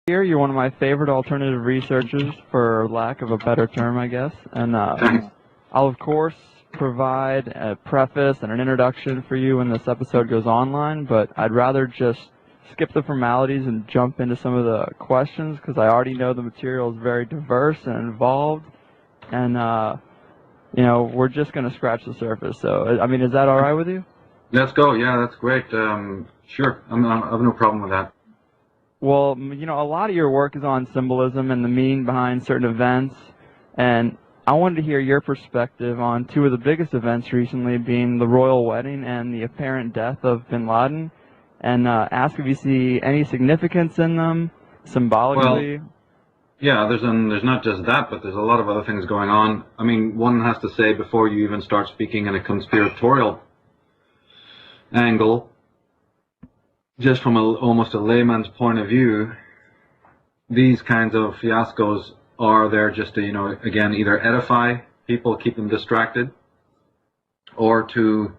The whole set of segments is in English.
Here, you're one of my favorite alternative researchers, for lack of a better term, I guess. And I'll, of course, provide a preface and an introduction for you when this episode goes online, but I'd rather just skip the formalities and jump into some of the questions, because I already know the material is very diverse and involved, and, you know, we're just going to scratch the surface. So, I mean, is that all right with you? Let's go. Yeah, that's great. Sure. I have no problem with that. Well, you know, a lot of your work is on symbolism and the meaning behind certain events, and I wanted to hear your perspective on two of the biggest events recently, being the royal wedding and the apparent death of bin Laden, and ask if you see any significance in them, symbolically. Well, yeah, there's not just that, but there's a lot of other things going on. I mean, one has to say, before you even start speaking in a conspiratorial angle, just from almost a layman's point of view, these kinds of fiascos are there just to, you know, again, either edify people, keep them distracted, or to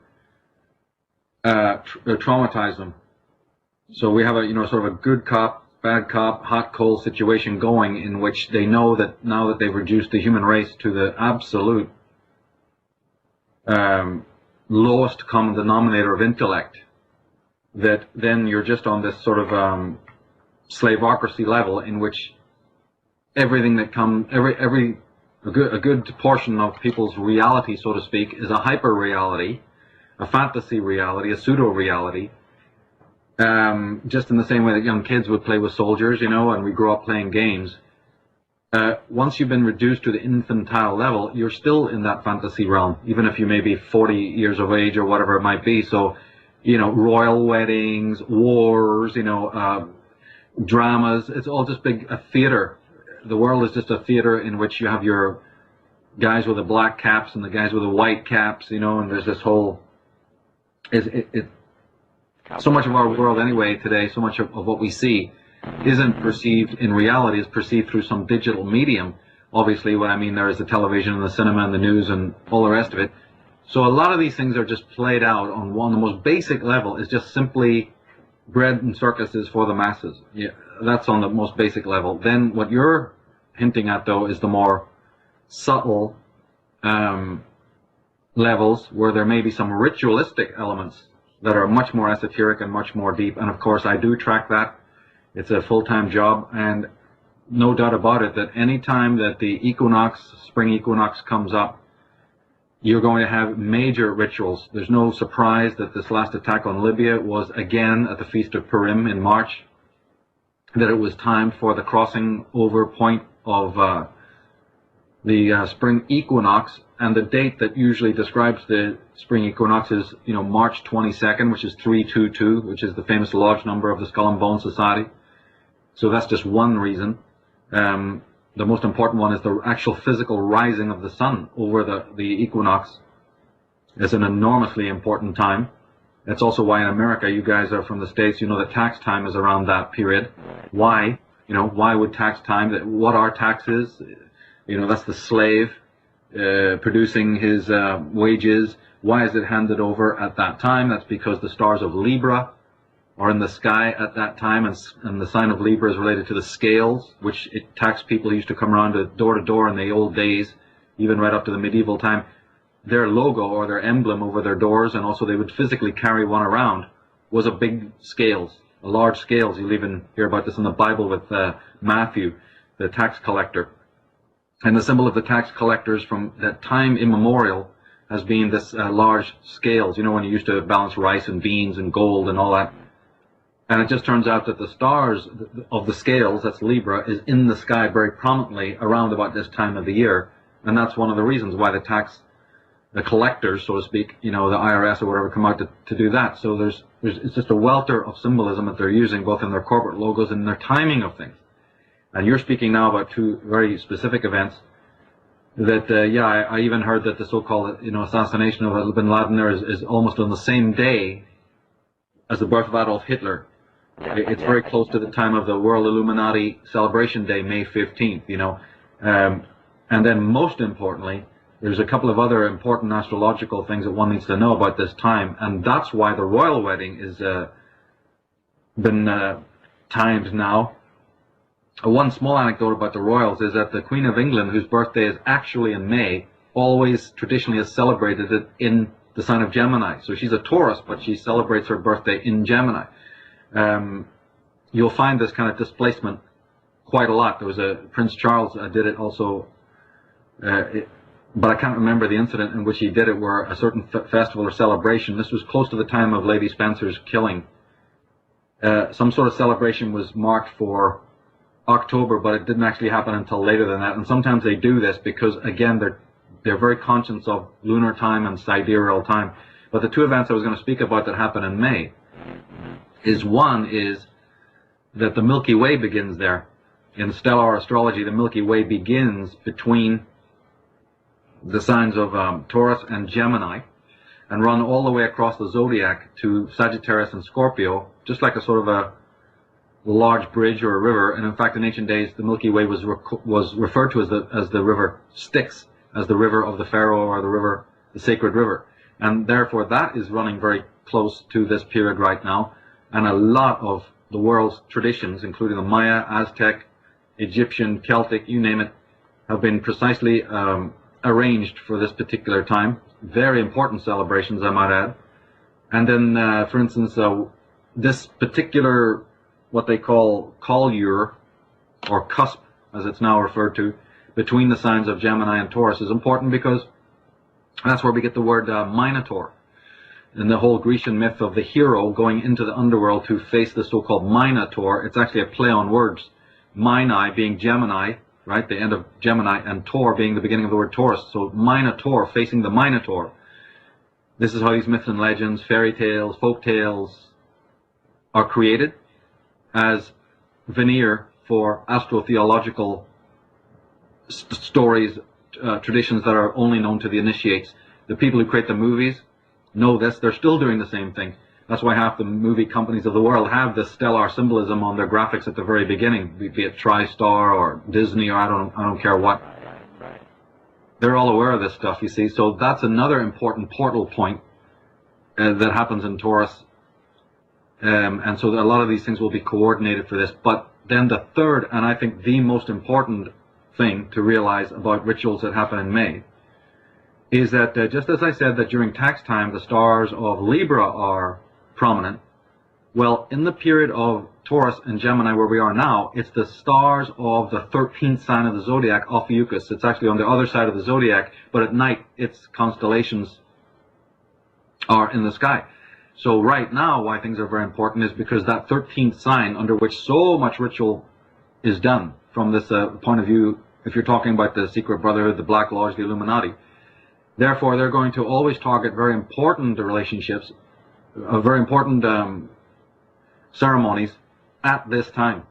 traumatize them. So we have a, you know, sort of a good cop, bad cop, hot cold situation going, in which they know that now that they've reduced the human race to the absolute lowest common denominator of intellect, that then you're just on this sort of slaveocracy level, in which everything that comes, a good portion of people's reality, so to speak, is a hyper reality, a fantasy reality, a pseudo reality. Just in the same way that young kids would play with soldiers, you know, and we grow up playing games. Once you've been reduced to the infantile level, you're still in that fantasy realm, even if you may be 40 years of age or whatever it might be. So, you know, royal weddings, wars, you know, dramas, it's all just a theater. The world is just a theater in which you have your guys with the black caps and the guys with the white caps, you know, and there's this whole, so much of our world anyway today, so much of what we see isn't perceived in reality, is perceived through some digital medium. Obviously, what I mean there is the television and the cinema and the news and all the rest of it. So a lot of these things are just played out on the most basic level, is just simply bread and circuses for the masses. Yeah, that's on the most basic level. Then what you're hinting at, though, is the more subtle levels, where there may be some ritualistic elements that are much more esoteric and much more deep. And of course, I do track that. It's a full-time job, and no doubt about it that any time that the equinox, spring equinox, comes up, you're going to have major rituals. There's no surprise that this last attack on Libya was again at the Feast of Purim in March, that it was time for the crossing over point of the spring equinox, and the date that usually describes the spring equinox is, you know, March 22nd, which is 322, which is the famous lodge number of the Skull and Bone Society. So that's just one reason. The most important one is the actual physical rising of the sun over the equinox. It's an enormously important time. That's also why in America, you guys are from the States, you know that tax time is around that period. Why? You know, why would tax time, what are taxes? You know, that's the slave producing his wages. Why is it handed over at that time? That's because the stars of Libra are in the sky at that time, and the sign of Libra is related to the scales, which tax people used to come around to door in the old days, even right up to the medieval time. Their logo or their emblem over their doors, and also they would physically carry one around, was a big scales, a large scales. You'll even hear about this in the Bible with Matthew, the tax collector. And the symbol of the tax collectors from that time immemorial has been this large scales, you know, when you used to balance rice and beans and gold and all that. And it just turns out that the stars of the scales, that's Libra, is in the sky very prominently around about this time of the year. And that's one of the reasons why the collectors, so to speak, you know, the IRS or whatever, come out to do that. So it's just a welter of symbolism that they're using, both in their corporate logos and their timing of things. And you're speaking now about two very specific events that, yeah, I even heard that the so-called, you know, assassination of bin Laden there is almost on the same day as the birth of Adolf Hitler. It's very close to the time of the World Illuminati Celebration Day, May 15th, you know. And then most importantly, there's a couple of other important astrological things that one needs to know about this time, and that's why the royal wedding is been timed now One small anecdote about the royals is that the Queen of England, whose birthday is actually in May, always traditionally has celebrated it in the sign of Gemini. So she's a Taurus, but she celebrates her birthday in Gemini. You'll find this kind of displacement quite a lot. There was a Prince Charles did it also, but I can't remember the incident in which he did it, where a certain festival or celebration, this was close to the time of Lady Spencer's killing, some sort of celebration was marked for October, but it didn't actually happen until later than that. And sometimes they do this because, again, they're very conscious of lunar time and sidereal time. But the two events I was going to speak about that happen in May is, one is that the Milky Way begins there. In stellar astrology, the Milky Way begins between the signs of Taurus and Gemini and run all the way across the zodiac to Sagittarius and Scorpio, just like a sort of a large bridge or a river. And in fact, in ancient days, the Milky Way was referred to as the river Styx, as the river of the Pharaoh, or the sacred river. And therefore, that is running very close to this period right now. And a lot of the world's traditions, including the Maya, Aztec, Egyptian, Celtic, you name it, have been precisely arranged for this particular time. Very important celebrations, I might add. And then, for instance, this particular, what they call colure, or cusp, as it's now referred to, between the signs of Gemini and Taurus is important because that's where we get the word Minotaur. In the whole Grecian myth of the hero going into the underworld to face the so-called Minotaur, it's actually a play on words. Mini being Gemini, right, the end of Gemini, and Tor being the beginning of the word Taurus. So Minotaur facing the Minotaur. This is how these myths and legends, fairy tales, folk tales are created as veneer for astrotheological stories, traditions that are only known to the initiates. The people who create the movies know this. They're still doing the same thing. That's why half the movie companies of the world have this stellar symbolism on their graphics at the very beginning, be it TriStar or Disney or I don't care what. They're all aware of this stuff, you see. So that's another important portal point that happens in Taurus. And so a lot of these things will be coordinated for this. But then the third, and I think the most important thing to realize about rituals that happen in May, is that just as I said that during tax time the stars of Libra are prominent, well, in the period of Taurus and Gemini where we are now, it's the stars of the 13th sign of the zodiac, Ophiuchus. It's actually on the other side of the zodiac, but at night its constellations are in the sky. So right now why things are very important is because that 13th sign, under which so much ritual is done from this point of view, if you're talking about the Secret Brotherhood, the Black Lodge, the Illuminati, therefore they're going to always target very important relationships, very important ceremonies at this time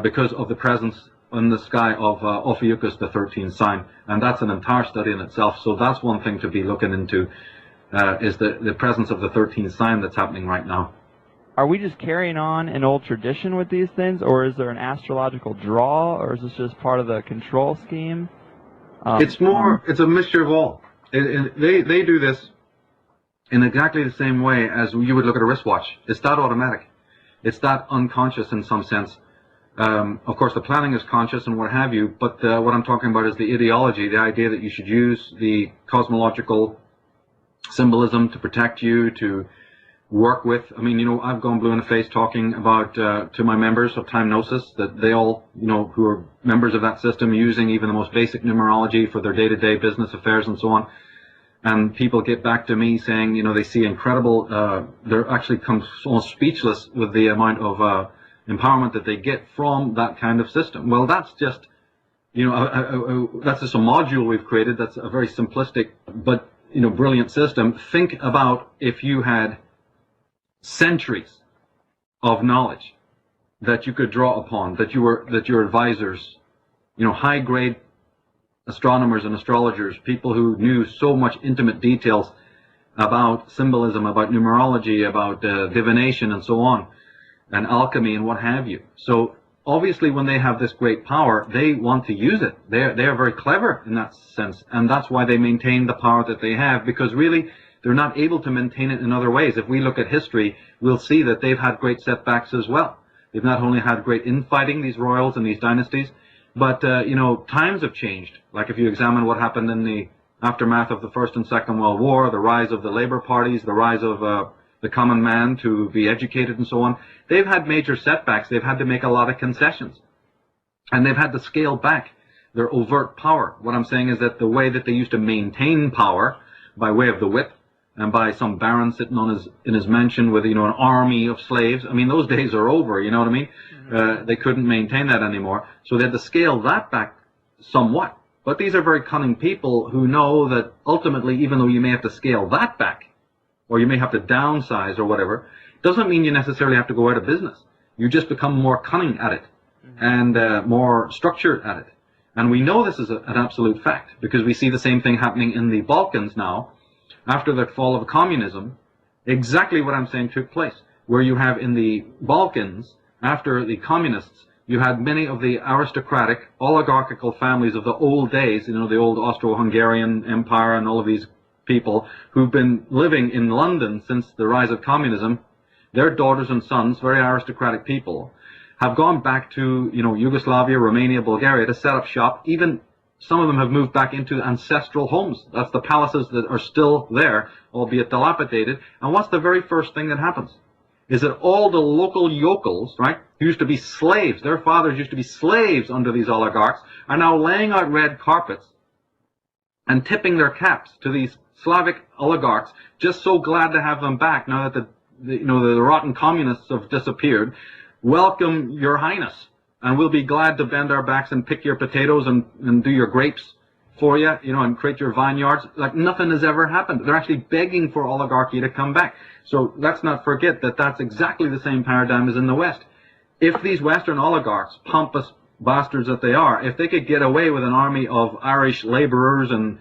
because of the presence in the sky of Ophiuchus, the 13th sign. And that's an entire study in itself. So that's one thing to be looking into, is the presence of the 13th sign that's happening right now. Are we just carrying on an old tradition with these things, or is there an astrological draw, or is this just part of the control scheme? It's a mixture of all. They do this in exactly the same way as you would look at a wristwatch. It's that automatic. It's that unconscious in some sense. Of course, the planning is conscious and what have you, but what I'm talking about is the ideology, the idea that you should use the cosmological symbolism to protect you, to work with. I mean, I've gone blue in the face talking about to my members of Time Gnosis that they all, who are members of that system, using even the most basic numerology for their day-to-day business affairs and so on. And people get back to me saying, they see incredible, they're actually almost speechless with the amount of empowerment that they get from that kind of system. Well, that's just, that's just a module we've created. That's a very simplistic but, brilliant system. Think about if you had centuries of knowledge that you could draw upon, that your advisors, high-grade astronomers and astrologers, people who knew so much intimate details about symbolism, about numerology, about divination and so on, and alchemy and what have you. So obviously when they have this great power, they want to use it. They are very clever in that sense, and that's why they maintain the power that they have, because really they're not able to maintain it in other ways. If we look at history, we'll see that they've had great setbacks as well. They've not only had great infighting, these royals and these dynasties, but, times have changed. Like if you examine what happened in the aftermath of the First and Second World War, the rise of the labor parties, the rise of the common man to be educated and so on, they've had major setbacks. They've had to make a lot of concessions. And they've had to scale back their overt power. What I'm saying is that the way that they used to maintain power by way of the whip and by some baron sitting on in his mansion with, an army of slaves, I mean, those days are over, you know what I mean? They couldn't maintain that anymore. So they had to scale that back somewhat. But these are very cunning people who know that ultimately, even though you may have to scale that back, or you may have to downsize or whatever, doesn't mean you necessarily have to go out of business. You just become more cunning at it and more structured at it. And we know this is an absolute fact because we see the same thing happening in the Balkans now. After the fall of communism, exactly what I'm saying took place, where you have in the Balkans, after the communists, you had many of the aristocratic, oligarchical families of the old days, the old Austro-Hungarian Empire and all of these people who've been living in London since the rise of communism. Their daughters and sons, very aristocratic people, have gone back to, Yugoslavia, Romania, Bulgaria to set up shop. Even some of them have moved back into ancestral homes. That's the palaces that are still there, albeit dilapidated. And what's the very first thing that happens? Is that all the local yokels, right, who used to be slaves, their fathers used to be slaves under these oligarchs, are now laying out red carpets and tipping their caps to these Slavic oligarchs, just so glad to have them back now that the rotten communists have disappeared. Welcome, Your Highness, and we'll be glad to bend our backs and pick your potatoes and do your grapes for you, and create your vineyards. Like nothing has ever happened. They're actually begging for oligarchy to come back. So let's not forget that that's exactly the same paradigm as in the West. If these Western oligarchs, pompous bastards that they are, if they could get away with an army of Irish laborers and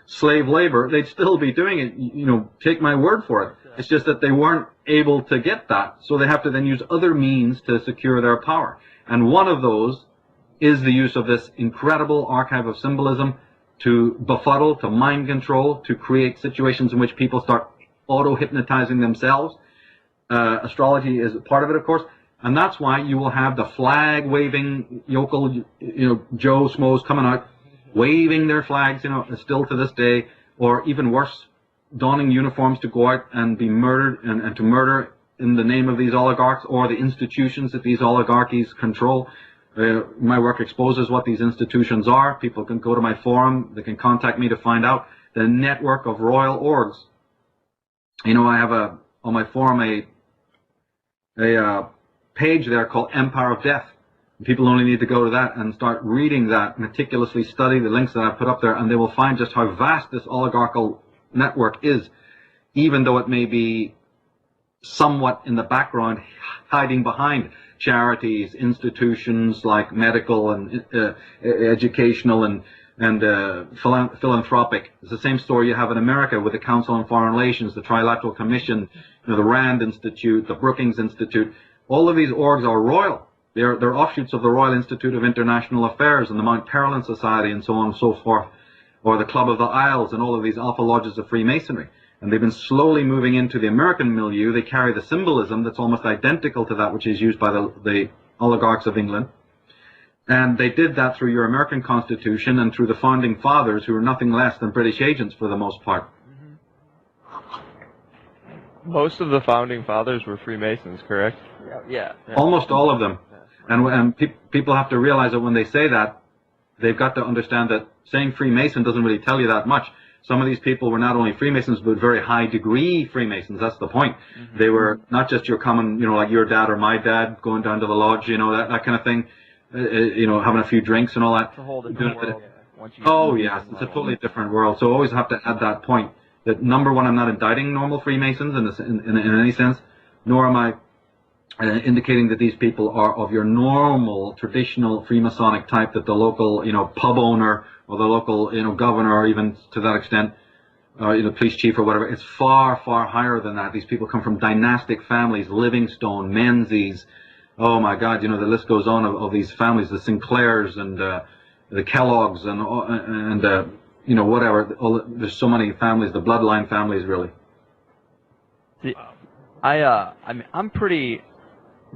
slave labor, they'd still be doing it. Take my word for it. It's just that they weren't able to get that, so they have to then use other means to secure their power. And one of those is the use of this incredible archive of symbolism to befuddle, to mind control, to create situations in which people start auto-hypnotizing themselves. Astrology is part of it, of course, and that's why you will have the flag-waving yokel, Joe Schmoes coming out, waving their flags, still to this day, or even worse, donning uniforms to go out and be murdered and to murder in the name of these oligarchs or the institutions that these oligarchies control. My work exposes what these institutions are. People can go to my forum. They can contact me to find out the network of royal orgs. I have on my forum a page there called Empire of Death. People only need to go to that and start reading that, meticulously study the links that I've put up there, and they will find just how vast this oligarchical network is, even though it may be somewhat in the background, hiding behind charities, institutions like medical and educational and philanthropic. It's the same story you have in America with the Council on Foreign Relations, the Trilateral Commission, the Rand Institute, the Brookings Institute. All of these orgs are royal. They're offshoots of the Royal Institute of International Affairs and the Mount Perelin Society and so on and so forth, or the Club of the Isles and all of these alpha lodges of Freemasonry. And they've been slowly moving into the American milieu. They carry the symbolism that's almost identical to that which is used by the oligarchs of England. And they did that through your American Constitution and through the Founding Fathers, who were nothing less than British agents for the most part. Most of the Founding Fathers were Freemasons, correct? Yeah. Almost all of them. And people have to realize that when they say that, they've got to understand that saying Freemason doesn't really tell you that much. Some of these people were not only Freemasons, but very high-degree Freemasons. That's the point. Mm-hmm. They were not just your common, like your dad or my dad going down to the lodge, that kind of thing, having a few drinks and all that. It's a whole different world. Oh, yes, it's a totally different world. So always have to add that point that, number one, I'm not indicting normal Freemasons in any sense, nor am I indicating that these people are of your normal, traditional Freemasonic type, that the local, pub owner or the local, governor, or even to that extent, police chief or whatever. It's far, far higher than that. These people come from dynastic families, Livingstone, Menzies. Oh my God, the list goes on of these families, the Sinclairs and the Kellogg's and whatever. There's so many families, the bloodline families, really. See, I'm pretty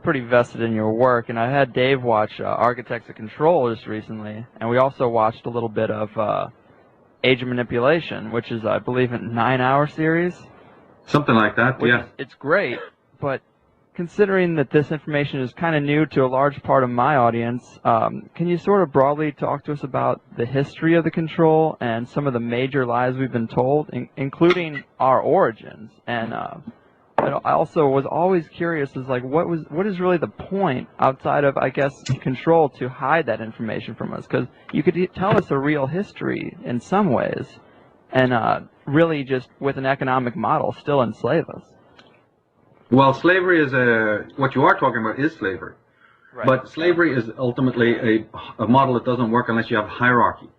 pretty vested in your work, and I had Dave watch Architects of Control just recently, and we also watched a little bit of Age of Manipulation, which is, I believe, a 9-hour series. Something like that, yeah. It's great, but considering that this information is kind of new to a large part of my audience, can you sort of broadly talk to us about the history of the control and some of the major lies we've been told, including our origins? And I also was always curious, is like, what is really the point outside of, I guess, control to hide that information from us? Because you could tell us a real history in some ways, and really just with an economic model still enslave us. Well, slavery is what you are talking about is slavery. Right. But slavery is ultimately a model that doesn't work unless you have hierarchy.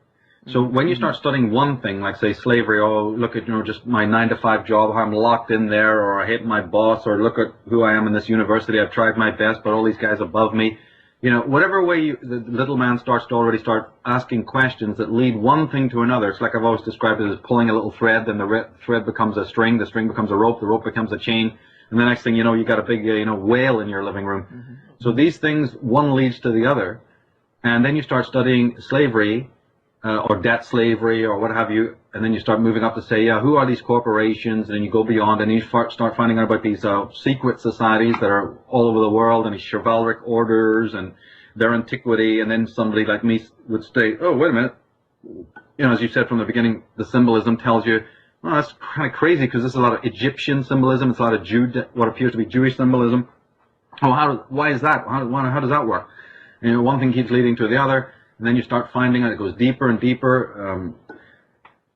So when you start studying one thing, like say slavery, oh, look at, just my 9-to-5 job, how I'm locked in there, or I hate my boss, or look at who I am in this university, I've tried my best, but all these guys above me. Whatever way the little man starts to already start asking questions that lead one thing to another. It's like I've always described it as pulling a little thread, then the thread becomes a string, the string becomes a rope, the rope becomes a chain. And the next thing you know, you got a big, whale in your living room. Mm-hmm. So these things, one leads to the other. And then you start studying slavery, or debt slavery, or what have you. And then you start moving up to say, yeah, who are these corporations? And then you go beyond, and you start finding out about these secret societies that are all over the world, and these chivalric orders, and their antiquity. And then somebody like me would say, oh, wait a minute. As you said from the beginning, the symbolism tells you, well, that's kind of crazy because there's a lot of Egyptian symbolism. It's a lot of what appears to be Jewish symbolism. Oh, why is that? How does that work? One thing keeps leading to the other, and then you start finding out it goes deeper and deeper,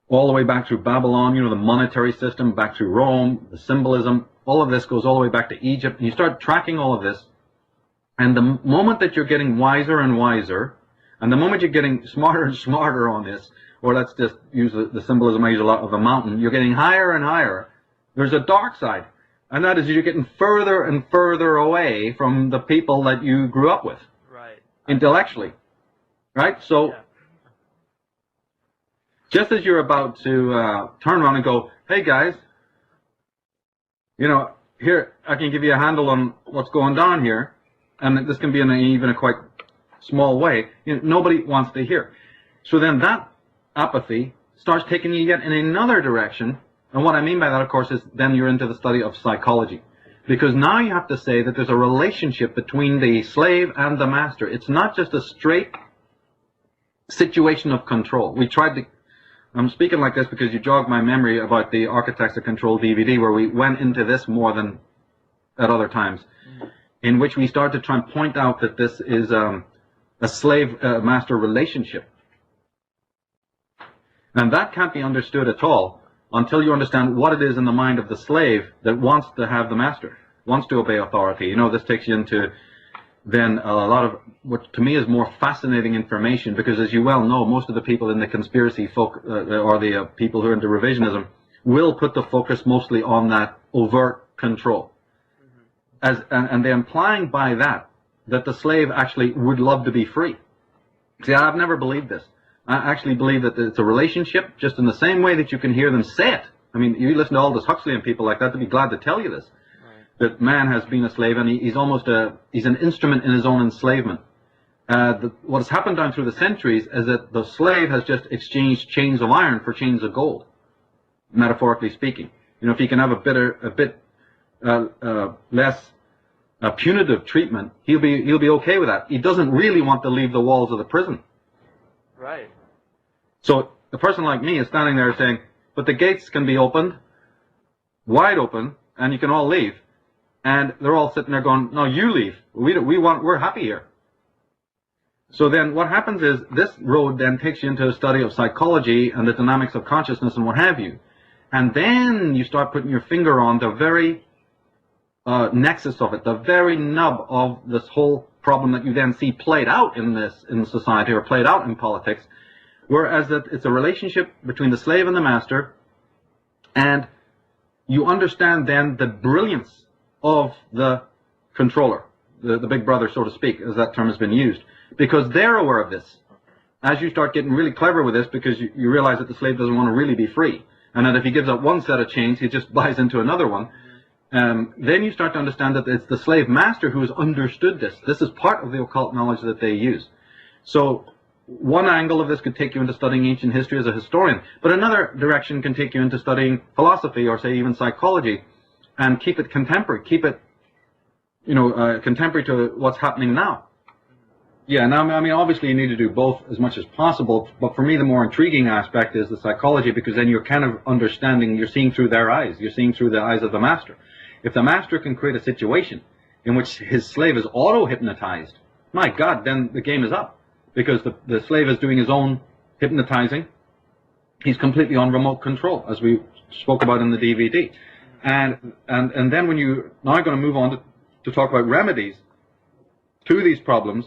all the way back through Babylon, the monetary system, back through Rome, the symbolism. All of this goes all the way back to Egypt, and you start tracking all of this. And the moment that you're getting wiser and wiser, and the moment you're getting smarter and smarter on this, or let's just use the symbolism I use a lot of the mountain, you're getting higher and higher. There's a dark side, and that is you're getting further and further away from the people that you grew up with, right? Intellectually, right? So, yeah. Just as you're about to turn around and go, hey guys, here, I can give you a handle on what's going down here, and this can be in even a quite small way, nobody wants to hear. So then that apathy starts taking you yet in another direction. And what I mean by that, of course, is then you're into the study of psychology. Because now you have to say that there's a relationship between the slave and the master. It's not just a straight situation of control. I'm speaking like this because you jogged my memory about the Architects of Control DVD, where we went into this more than at other times, in which we started to try and point out that this is a slave-master relationship. And that can't be understood at all until you understand what it is in the mind of the slave that wants to have the master, wants to obey authority. This takes you into then a lot of what to me is more fascinating information, because as you well know, most of the people in the conspiracy folk, or the people who are into revisionism, will put the focus mostly on that overt control. And they're implying by that the slave actually would love to be free. See, I've never believed this. I actually believe that it's a relationship, just in the same way that you can hear them say it. I mean, you listen to Aldous Huxley and people like that, they'd be glad to tell you this. Right. That man has been a slave, and he's an instrument in his own enslavement. What has happened down through the centuries is that the slave has just exchanged chains of iron for chains of gold, metaphorically speaking. If he can have a bit less punitive treatment, he'll be okay with that. He doesn't really want to leave the walls of the prison. Right. So a person like me is standing there saying, but the gates can be opened, wide open, and you can all leave. And they're all sitting there going, no, you leave. We're happy here. So then what happens is this road then takes you into a study of psychology and the dynamics of consciousness and what have you. And then you start putting your finger on the very nexus of it, the very nub of this whole problem that you then see played out in society, or played out in politics, whereas that it's a relationship between the slave and the master, and you understand then the brilliance of the controller, the big brother, so to speak, as that term has been used, because they're aware of this. As you start getting really clever with this, because you realize that the slave doesn't want to really be free, and that if he gives up one set of chains, he just buys into another one, then you start to understand that it's the slave master who has understood this. This is part of the occult knowledge that they use. So one angle of this could take you into studying ancient history as a historian, but another direction can take you into studying philosophy or, say, even psychology, and keep it contemporary, keep it, contemporary to what's happening now. Yeah, now, I mean, obviously you need to do both as much as possible, but for me the more intriguing aspect is the psychology, because then you're kind of understanding, you're seeing through their eyes, you're seeing through the eyes of the master. If the master can create a situation in which his slave is auto-hypnotized, my God, then the game is up, because the slave is doing his own hypnotizing. He's completely on remote control, as we spoke about in the DVD. And then when you now are going to move on to talk about remedies to these problems,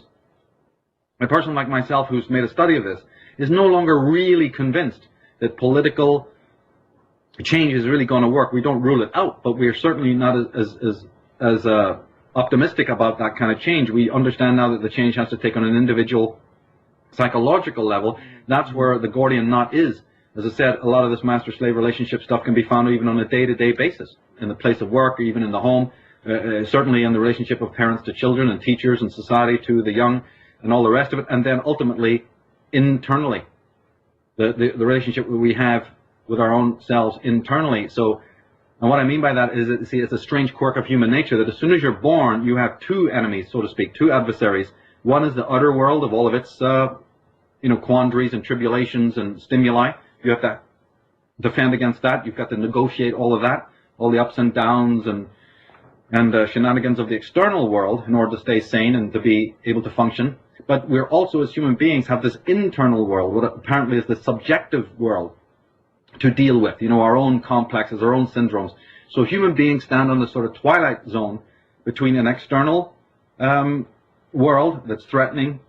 a person like myself who's made a study of this is no longer really convinced that political change is really going to work. We don't rule it out, but we're certainly not as optimistic about that kind of change. We understand now that the change has to take on an individual psychological level. That's where the Gordian knot is. As I said, a lot of this master-slave relationship stuff can be found even on a day-to-day basis, in the place of work, or even in the home, certainly in the relationship of parents to children and teachers and society to the young, and all the rest of it, and then ultimately internally, the relationship that we have with our own selves internally. So, and what I mean by that is that, see, it's a strange quirk of human nature that as soon as you're born, you have two enemies, so to speak, two adversaries. One is the outer world of all of its, quandaries and tribulations and stimuli. You have to defend against that. You've got to negotiate all of that, all the ups and downs and shenanigans of the external world in order to stay sane and to be able to function. But we're also, as human beings, have this internal world, what apparently is the subjective world, to deal with, our own complexes, our own syndromes. So human beings stand on the sort of twilight zone between an external world that's threatening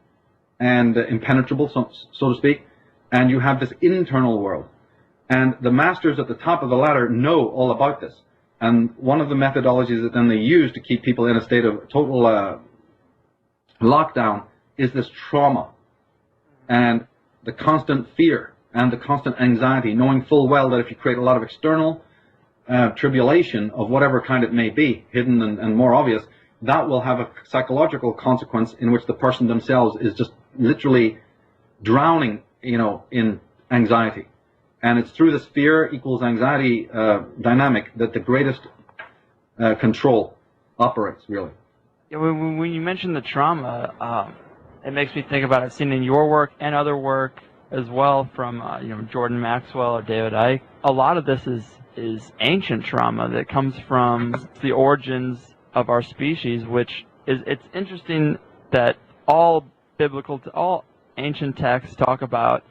and impenetrable, so to speak, and you have this internal world. And the masters at the top of the ladder know all about this. And one of the methodologies that then they use to keep people in a state of total lockdown is this trauma and the constant fear and the constant anxiety, knowing full well that if you create a lot of external tribulation of whatever kind it may be, hidden and more obvious, that will have a psychological consequence in which the person themselves is just literally drowning, in anxiety. And it's through this fear equals anxiety dynamic that the greatest control operates, really. Yeah, when you mention the trauma, it makes me think about, I've seen in your work and other work as well from Jordan Maxwell or David Icke. A lot of this is ancient trauma that comes from the origins of our species, which it's interesting that all ancient texts talk about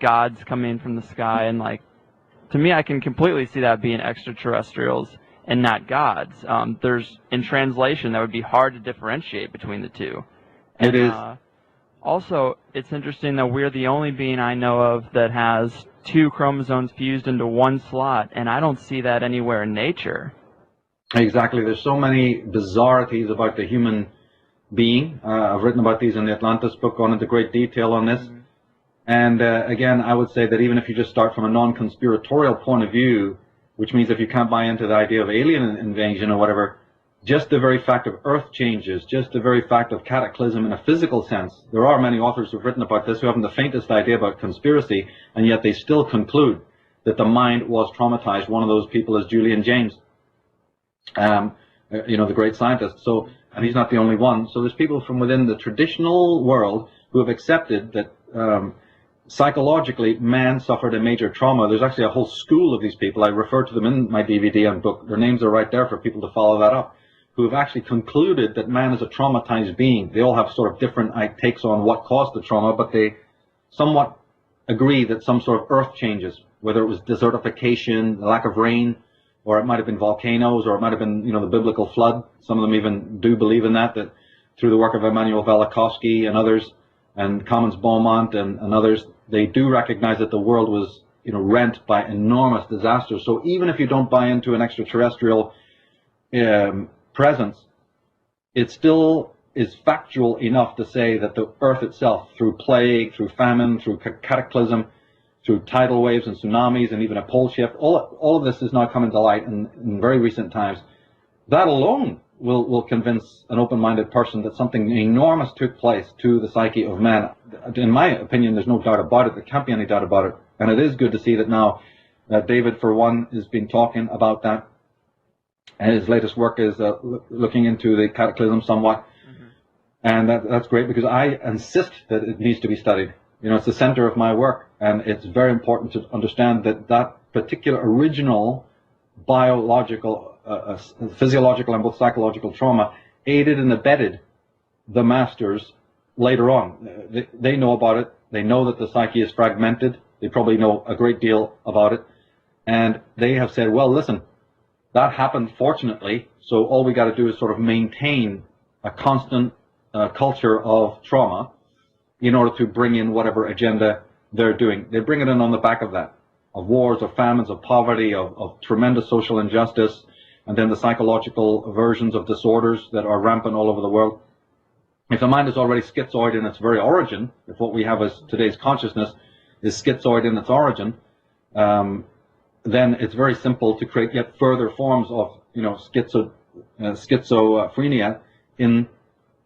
gods coming from the sky, and to me, I can completely see that being extraterrestrials and not gods. In translation, that would be hard to differentiate between the two. And, it is. Also, it's interesting that we're the only being I know of that has two chromosomes fused into one slot, and I don't see that anywhere in nature. Exactly. There's so many bizarrities about the human being. I've written about these in the Atlantis book, gone into great detail on this. And again, I would say that even if you just start from a non-conspiratorial point of view, which means if you can't buy into the idea of alien invasion or whatever, just the very fact of earth changes, just the very fact of cataclysm in a physical sense. There are many authors who've written about this who haven't the faintest idea about conspiracy, and yet they still conclude that the mind was traumatized. One of those people is Julian James, the great scientist. So, and he's not the only one. So there's people from within the traditional world who have accepted that psychologically man suffered a major trauma. There's actually a whole school of these people. I refer to them in my DVD and book. Their names are right there for people to follow that up, who have actually concluded that man is a traumatized being. They all have sort of different takes on what caused the trauma, but they somewhat agree that some sort of earth changes, whether it was desertification, the lack of rain, or it might have been volcanoes, or it might have been, the biblical flood. Some of them even do believe in that through the work of Immanuel Velikovsky and others, and Commons Beaumont and others, they do recognize that the world was, rent by enormous disasters. So even if you don't buy into an extraterrestrial presence, it still is factual enough to say that the earth itself, through plague, through famine, through cataclysm, through tidal waves and tsunamis and even a pole shift. All of this is now coming to light in very recent times. That alone will convince an open-minded person that something enormous took place to the psyche of man. In my opinion, there's no doubt about it. There can't be any doubt about it. And it is good to see that now David, for one, has been talking about that. And his latest work is looking into the cataclysm somewhat. And that's great because I insist that it needs to be studied. You know, it's the center of my work, and it's very important to understand that that particular original biological, physiological and both psychological trauma aided and abetted the masters later on. They know about it. They know that the psyche is fragmented. They probably know a great deal about it. And they have said, well, listen, that happened fortunately, so all we got to do is sort of maintain a constant culture of trauma in order to bring in whatever agenda they're doing. They bring it in on the back of that, of wars, of famines, of poverty, of tremendous social injustice, and then the psychological versions of disorders that are rampant all over the world. If the mind is already schizoid in its very origin, if what we have as today's consciousness is schizoid in its origin, then it's very simple to create yet further forms of, you know, schizophrenia in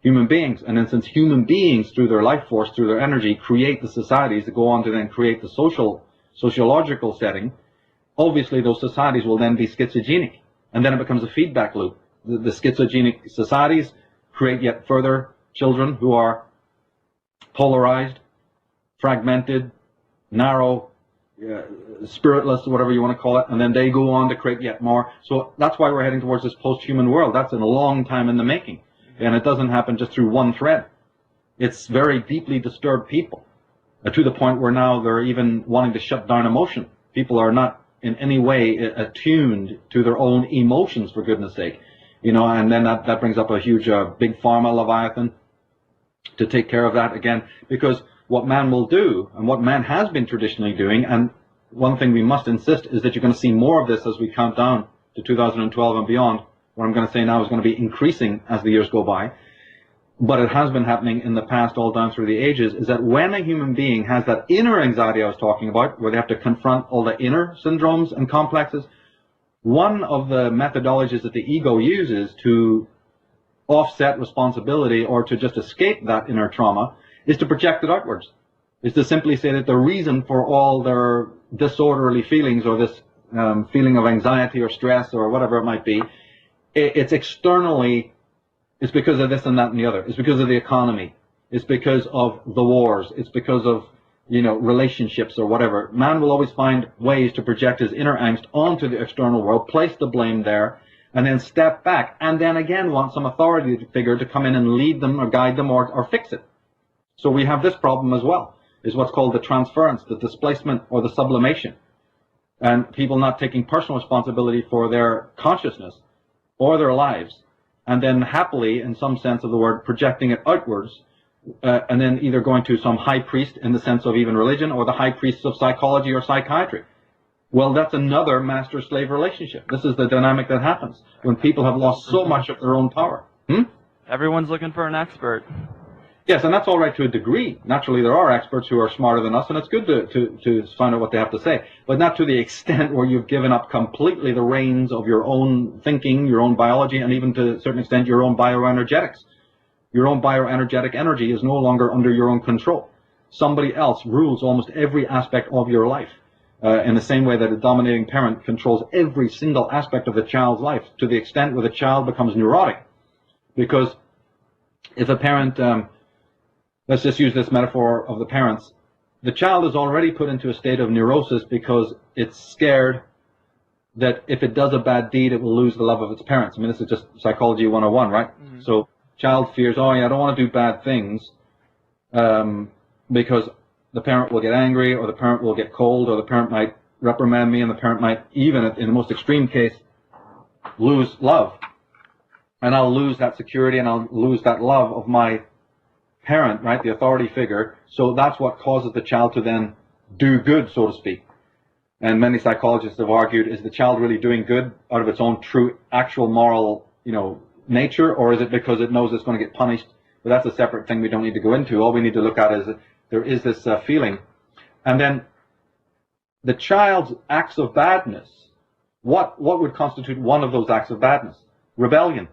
human beings. And then since human beings, through their life force, through their energy, create the societies that go on to then create the sociological setting, obviously those societies will then be schizogenic. And then it becomes a feedback loop. The schizogenic societies create yet further children who are polarized, fragmented, narrow, spiritless, whatever you want to call it, and then they go on to create yet more. So that's why we're heading towards this post-human world. That's in a long time in the making. And it doesn't happen just through one thread. It's very deeply disturbed people, to the point where now they're even wanting to shut down emotion. People are not in any way attuned to their own emotions, for goodness sake. You know, and then that brings up a huge big pharma leviathan to take care of that again, because what man will do, and what man has been traditionally doing, and one thing we must insist is that you're going to see more of this as we count down to 2012 and beyond. What I'm going to say now is going to be increasing as the years go by, but it has been happening in the past all down through the ages, is that when a human being has that inner anxiety I was talking about, where they have to confront all the inner syndromes and complexes, one of the methodologies that the ego uses to offset responsibility or to just escape that inner trauma is to project it outwards, is to simply say that the reason for all their disorderly feelings or this feeling of anxiety or stress or whatever it might be, it's externally, it's because of this and that and the other. It's because of the economy. It's because of the wars. It's because of, you know, relationships or whatever. Man will always find ways to project his inner angst onto the external world, place the blame there, and then step back, and then again want some authority figure to come in and lead them or guide them or fix it. So we have this problem as well, is what's called the transference, the displacement, or the sublimation. And people not taking personal responsibility for their consciousness or their lives, and then happily, in some sense of the word, projecting it outwards, and then either going to some high priest in the sense of even religion, or the high priests of psychology or psychiatry. Well, that's another master-slave relationship. This is the dynamic that happens when people have lost so much of their own power. Everyone's looking for an expert. Yes, and that's all right to a degree. Naturally, there are experts who are smarter than us, and it's good to find out what they have to say, but not to the extent where you've given up completely the reins of your own thinking, your own biology, and even to a certain extent your own bioenergetics. Your own bioenergetic energy is no longer under your own control. Somebody else rules almost every aspect of your life, in the same way that a dominating parent controls every single aspect of the child's life, to the extent where the child becomes neurotic. Because if a parent... let's just use this metaphor of the parents. The child is already put into a state of neurosis because it's scared that if it does a bad deed, it will lose the love of its parents. I mean, this is just psychology 101, right? Mm-hmm. So child fears, oh yeah, I don't want to do bad things because the parent will get angry, or the parent will get cold, or the parent might reprimand me, and the parent might, even in the most extreme case, lose love. And I'll lose that security, and I'll lose that love of my parent, right, the authority figure. So that's what causes the child to then do good, so to speak. And many psychologists have argued, is the child really doing good out of its own true, actual moral, nature, or is it because it knows it's going to get punished? But that's a separate thing we don't need to go into. All we need to look at is that there is this feeling. And then the child's acts of badness, what would constitute one of those acts of badness? Rebellion,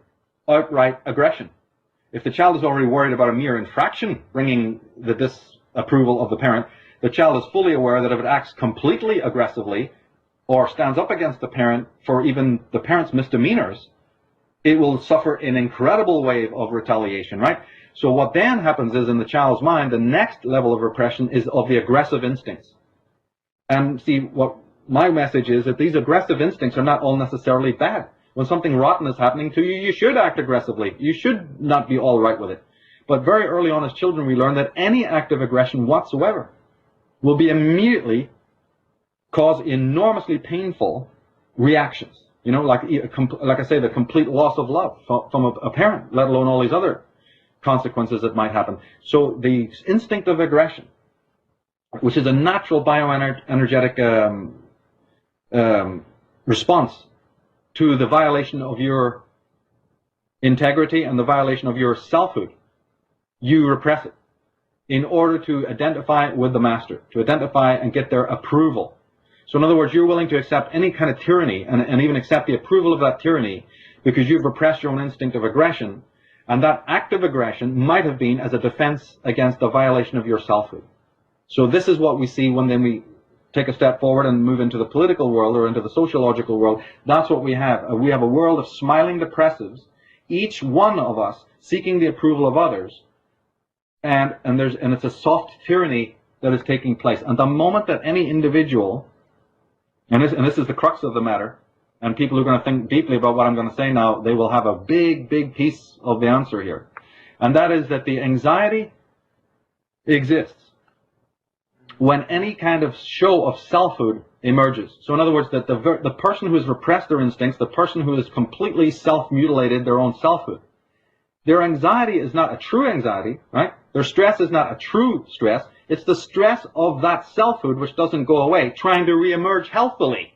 outright aggression. If the child is already worried about a mere infraction bringing the disapproval of the parent, the child is fully aware that if it acts completely aggressively or stands up against the parent for even the parent's misdemeanors, it will suffer an incredible wave of retaliation, right? So what then happens is in the child's mind, the next level of repression is of the aggressive instincts. And see, what my message is that these aggressive instincts are not all necessarily bad. When something rotten is happening to you, you should act aggressively. You should not be all right with it. But very early on as children, we learn that any act of aggression whatsoever will be immediately cause enormously painful reactions. You know, like I say, the complete loss of love from a parent, let alone all these other consequences that might happen. So the instinct of aggression, which is a natural bioenergetic response to the violation of your integrity and the violation of your selfhood, you repress it in order to identify with the master, to identify and get their approval. So in other words, you're willing to accept any kind of tyranny and even accept the approval of that tyranny because you've repressed your own instinct of aggression, and that act of aggression might have been as a defense against the violation of your selfhood. So this is what we see when then we take a step forward and move into the political world or into the sociological world. That's what we have. We have a world of smiling depressives, each one of us seeking the approval of others, and it's a soft tyranny that is taking place. And the moment that any individual, and this is the crux of the matter, and people who are going to think deeply about what I'm going to say now, they will have a big, big piece of the answer here. And that is that the anxiety exists when any kind of show of selfhood emerges. So in other words, that the person who has repressed their instincts, the person who has completely self-mutilated their own selfhood, their anxiety is not a true anxiety, right? Their stress is not a true stress. It's the stress of that selfhood which doesn't go away, trying to reemerge healthfully.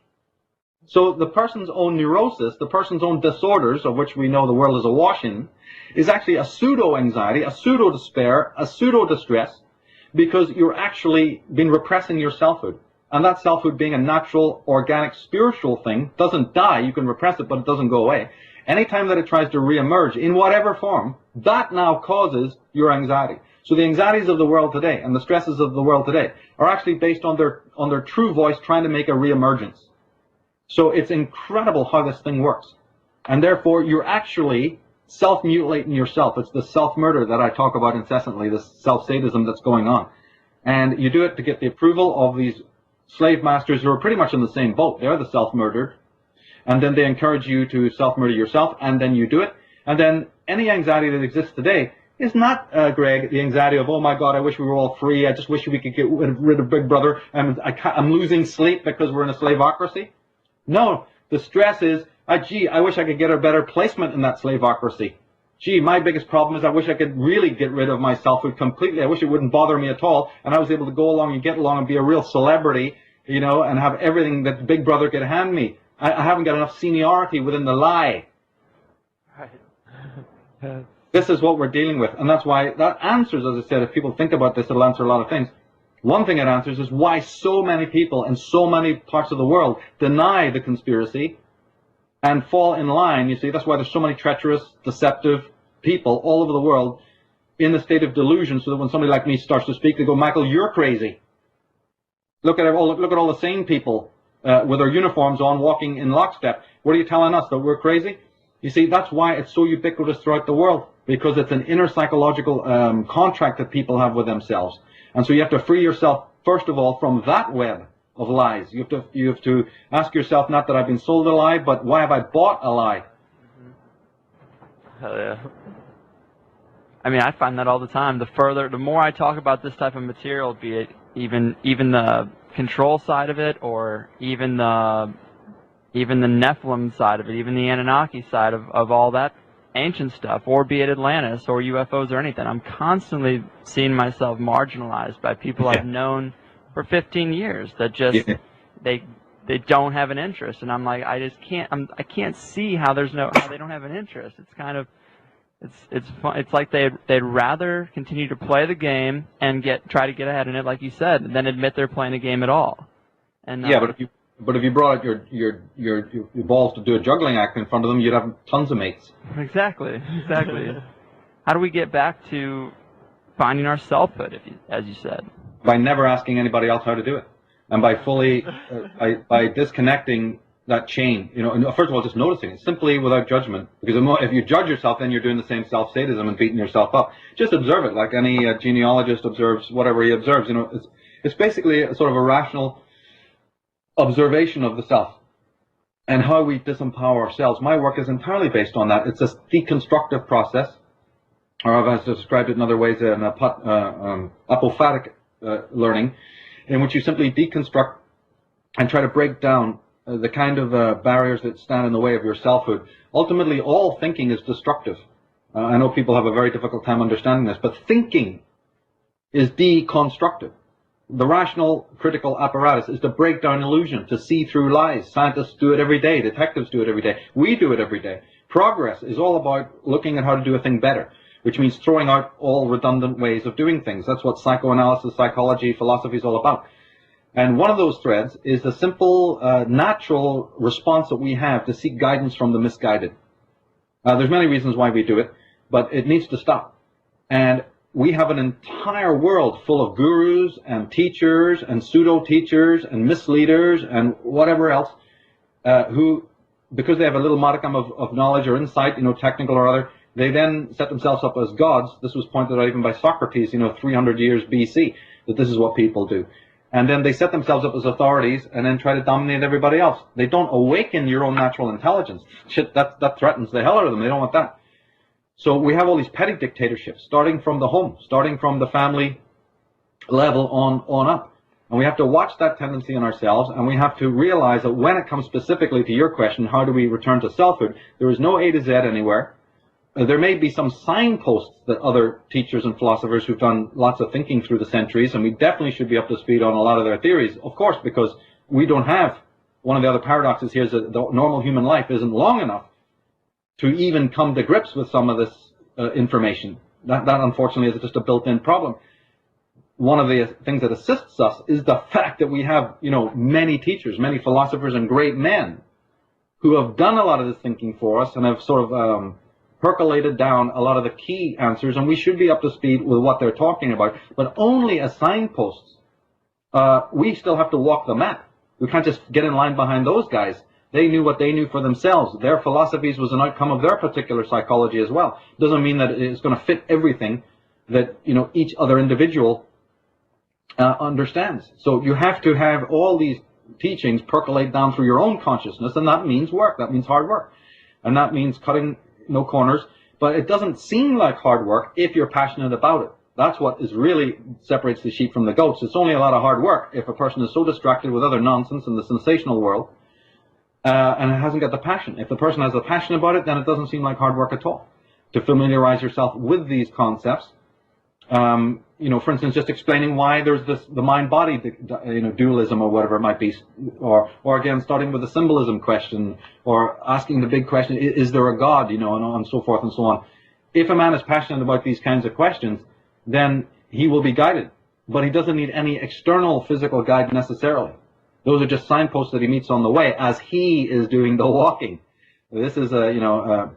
So the person's own neurosis, the person's own disorders, of which we know the world is awash in, is actually a pseudo-anxiety, a pseudo-despair, a pseudo-distress, because you're actually been repressing your selfhood. And that selfhood, being a natural, organic, spiritual thing, doesn't die. You can repress it, but it doesn't go away. Anytime that it tries to reemerge in whatever form, that now causes your anxiety. So the anxieties of the world today and the stresses of the world today are actually based on their true voice trying to make a reemergence. So it's incredible how this thing works. And therefore, you're actually self-mutilating yourself. It's the self-murder that I talk about incessantly, this self-sadism that's going on. And you do it to get the approval of these slave masters who are pretty much in the same boat. They're the self-murdered. And then they encourage you to self-murder yourself, and then you do it. And then any anxiety that exists today is not, Greg, the anxiety of, oh my God, I wish we were all free. I just wish we could get rid of Big Brother. I'm losing sleep because we're in a slaveocracy. No, the stress is, gee, I wish I could get a better placement in that slaveocracy. Gee, my biggest problem is I wish I could really get rid of my selfhood completely. I wish it wouldn't bother me at all, and I was able to go along and get along and be a real celebrity, you know, and have everything that Big Brother could hand me. I haven't got enough seniority within the lie. Right. This is what we're dealing with, and that's why that answers, as I said, if people think about this, it'll answer a lot of things. One thing it answers is why so many people in so many parts of the world deny the conspiracy and fall in line. You see, that's why there's so many treacherous, deceptive people all over the world in the state of delusion, so that when somebody like me starts to speak, they go, Michael, you're crazy. Look at all the sane people with their uniforms on, walking in lockstep. What are you telling us, that we're crazy? You see, that's why it's so ubiquitous throughout the world, because it's an inner psychological contract that people have with themselves. And so you have to free yourself, first of all, from that web of lies. You have to ask yourself, not that I've been sold a lie, but why have I bought a lie? Hell yeah. I mean, I find that all the time. The more I talk about this type of material, be it even the control side of it, or even the Nephilim side of it, even the Anunnaki side of all that ancient stuff, or be it Atlantis or UFOs or anything, I'm constantly seeing myself marginalized by people I've known for 15 years that just they don't have an interest, and I'm like, I can't see how they don't have an interest. It's kind of it's like they'd rather continue to play the game and try to get ahead in it, like you said, than admit they're playing a game at all. And yeah, but if you brought out your balls to do a juggling act in front of them, you'd have tons of mates. Exactly. How do we get back to finding our selfhood, as you said? By never asking anybody else how to do it, and by fully by disconnecting that chain. And first of all, just noticing it simply without judgment. Because if you judge yourself, then you're doing the same self-sadism and beating yourself up. Just observe it, like any genealogist observes whatever he observes. It's basically a sort of a rational observation of the self and how we disempower ourselves. My work is entirely based on that. It's a deconstructive process, or I've described it in other ways, an apophatic learning, in which you simply deconstruct and try to break down the kind of barriers that stand in the way of your selfhood. Ultimately, all thinking is destructive. I know people have a very difficult time understanding this, but thinking is deconstructive. The rational, critical apparatus is to break down illusion, to see through lies. Scientists do it every day. Detectives do it every day. We do it every day. Progress is all about looking at how to do a thing better, which means throwing out all redundant ways of doing things. That's what psychoanalysis, psychology, philosophy is all about. And one of those threads is the simple, natural response that we have to seek guidance from the misguided. There's many reasons why we do it, but it needs to stop. And we have an entire world full of gurus and teachers and pseudo-teachers and misleaders and whatever else, who, because they have a little modicum of knowledge or insight, technical or other, they then set themselves up as gods. This was pointed out even by Socrates, 300 years BC, that this is what people do. And then they set themselves up as authorities and then try to dominate everybody else. They don't awaken your own natural intelligence. Shit, that threatens the hell out of them. They don't want that. So we have all these petty dictatorships, starting from the home, starting from the family level on up. And we have to watch that tendency in ourselves, and we have to realize that when it comes specifically to your question, how do we return to selfhood, there is no A to Z anywhere. There may be some signposts that other teachers and philosophers who've done lots of thinking through the centuries, and we definitely should be up to speed on a lot of their theories, of course, because we don't have, one of the other paradoxes here is that the normal human life isn't long enough to even come to grips with some of this information. That unfortunately is just a built-in problem. One of the things that assists us is the fact that we have, many teachers, many philosophers and great men who have done a lot of this thinking for us and have sort of percolated down a lot of the key answers, and we should be up to speed with what they're talking about, but only as signposts. We still have to walk the map. We can't just get in line behind those guys. They knew what they knew for themselves. Their philosophies was an outcome of their particular psychology as well. Doesn't mean that it's going to fit everything that each other individual understands. So you have to have all these teachings percolate down through your own consciousness, and that means work. That means hard work, and that means cutting no corners. But it doesn't seem like hard work if you're passionate about it. That's what is really separates the sheep from the goats. It's only a lot of hard work if a person is so distracted with other nonsense in the sensational world and it hasn't got the passion. If the person has the passion about it, then it doesn't seem like hard work at all to familiarize yourself with these concepts. For instance, just explaining why there's the mind-body dualism or whatever it might be, or again starting with the symbolism question, or asking the big question, is there a God, and so forth and so on. If a man is passionate about these kinds of questions, then he will be guided, but he doesn't need any external physical guide necessarily. Those are just signposts that he meets on the way as he is doing the walking. This is the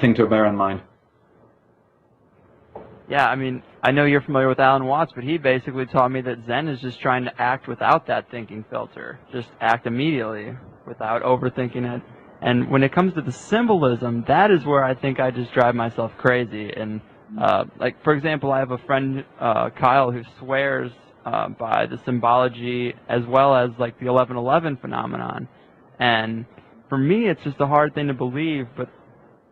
thing to bear in mind. Yeah, I know you're familiar with Alan Watts, but he basically taught me that Zen is just trying to act without that thinking filter. Just act immediately without overthinking it. And when it comes to the symbolism, that is where I think I just drive myself crazy. And, for example, I have a friend, Kyle, who swears by the symbology as well as, the 1111 phenomenon. And for me, it's just a hard thing to believe,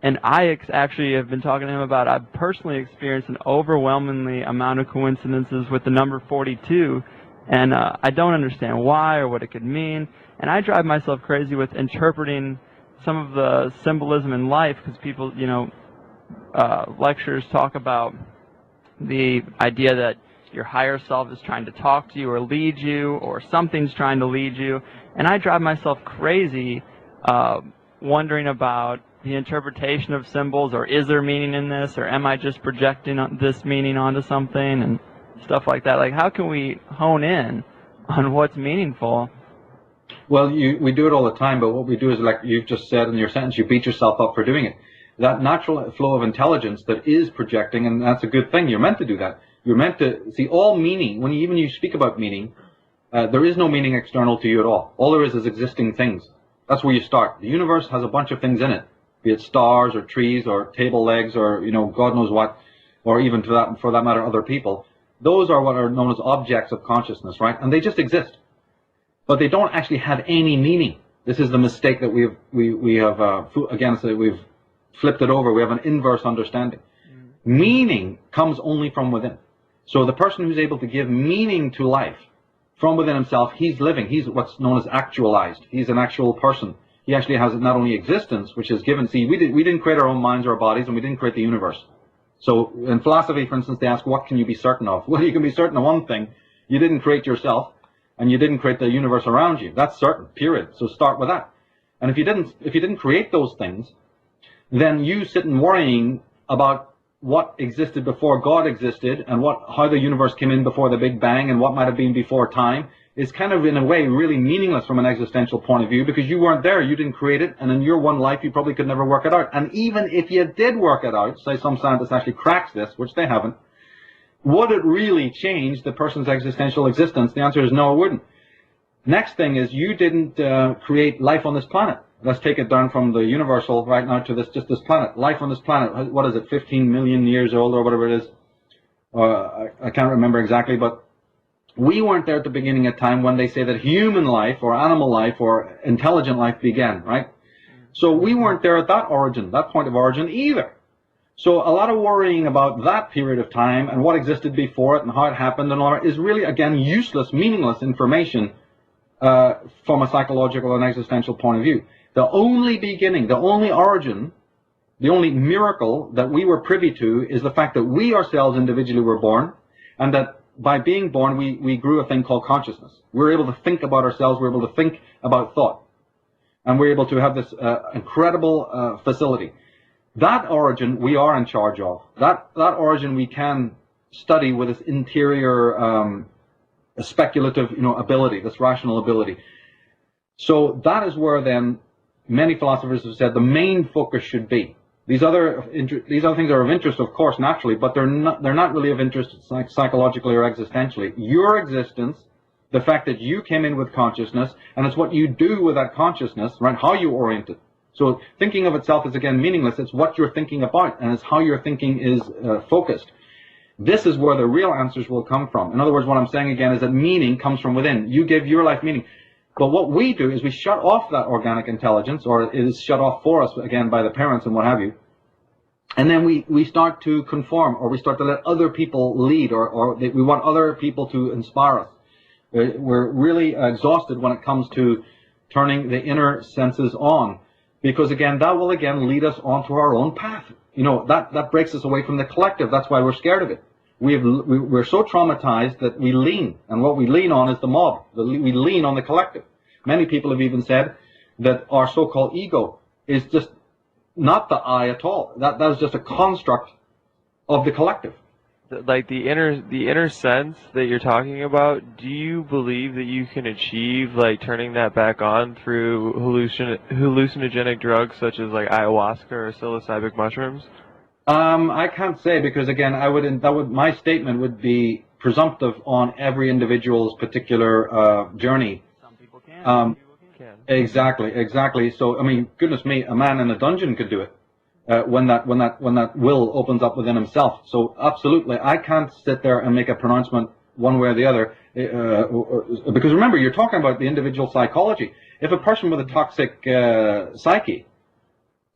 and I actually have been talking to him about, I've personally experienced an overwhelmingly amount of coincidences with the number 42, and I don't understand why or what it could mean, and I drive myself crazy with interpreting some of the symbolism in life, because people, lectures talk about the idea that your higher self is trying to talk to you or lead you, or something's trying to lead you, and I drive myself crazy wondering about the interpretation of symbols, or is there meaning in this, or am I just projecting this meaning onto something, and stuff like that. How can we hone in on what's meaningful Well, we do it all the time, but what we do is, like you've just said in your sentence, you beat yourself up for doing it. That natural flow of intelligence that is projecting, and that's a good thing. You're meant to do that. You're meant to see all meaning. When you speak about meaning, there is no meaning external to you at all. All there is existing things. That's where you start. The universe has a bunch of things in it, be it stars or trees or table legs or God knows what, or even for that matter other people. Those are what are known as objects of consciousness, right? And they just exist, but they don't actually have any meaning. This is the mistake that we've flipped it over. We have an inverse understanding. Meaning comes only from within. So the person who's able to give meaning to life from within himself, he's living. He's what's known as actualized. He's an actual person. He actually has not only existence, which is given. See, we didn't create our own minds or our bodies, and we didn't create the universe. So in philosophy, for instance, they ask, what can you be certain of? Well, you can be certain of one thing. You didn't create yourself, and you didn't create the universe around you. That's certain, period. So start with that. And if you didn't create those things, then you sitting worrying about what existed before God existed and how the universe came in before the Big Bang and what might have been before time is kind of, in a way, really meaningless from an existential point of view, because you weren't there, you didn't create it, and in your one life you probably could never work it out. And even if you did work it out, say some scientists actually cracks this, which they haven't, would it really change the person's existential existence? The answer is no, it wouldn't. Next thing is, you didn't create life on this planet. Let's take it down from the universal right now to just this planet. Life on this planet, what is it, 15 million years old or whatever it is? I can't remember exactly, but we weren't there at the beginning of time when they say that human life or animal life or intelligent life began, right? So we weren't there at that point of origin either. So a lot of worrying about that period of time and what existed before it and how it happened and all that is really, again, useless, meaningless information from a psychological and existential point of view. The only beginning, the only origin, the only miracle that we were privy to is the fact that we ourselves individually were born, and that by being born we grew a thing called consciousness. We're able to think about ourselves, we're able to think about thought, and we're able to have this incredible facility. That origin we are in charge of. That origin we can study with this interior speculative ability, this rational ability. So that is where then many philosophers have said the main focus should be. These other things are of interest, of course, naturally, but they're not really of interest psychologically or existentially. Your existence, the fact that you came in with consciousness, and it's what you do with that consciousness, right? How you orient it. So thinking of itself is, again, meaningless. It's what you're thinking about, and it's how your thinking is focused. This is where the real answers will come from. In other words, what I'm saying again is that meaning comes from within. You give your life meaning. But what we do is we shut off that organic intelligence, or it is shut off for us, again, by the parents and what have you. And then we start to conform, or we start to let other people lead, or we want other people to inspire us. We're really exhausted when it comes to turning the inner senses on, because, again, that will, again, lead us onto our own path. That breaks us away from the collective. That's why we're scared of it. We're so traumatized that we lean, and what we lean on is the mob. We lean on the collective. Many people have even said that our so-called ego is just not the I at all. That is just a construct of the collective. Like the inner sense that you're talking about, do you believe that you can achieve like turning that back on through hallucinogenic drugs such as like ayahuasca or psilocybin mushrooms? I can't say, because again, my statement would be presumptive on every individual's particular journey. Some people can. Some people can. Exactly. So I mean, goodness me, a man in a dungeon could do it when that will opens up within himself. So absolutely, I can't sit there and make a pronouncement one way or the other, because remember, you're talking about the individual psychology. If a person with a toxic psyche,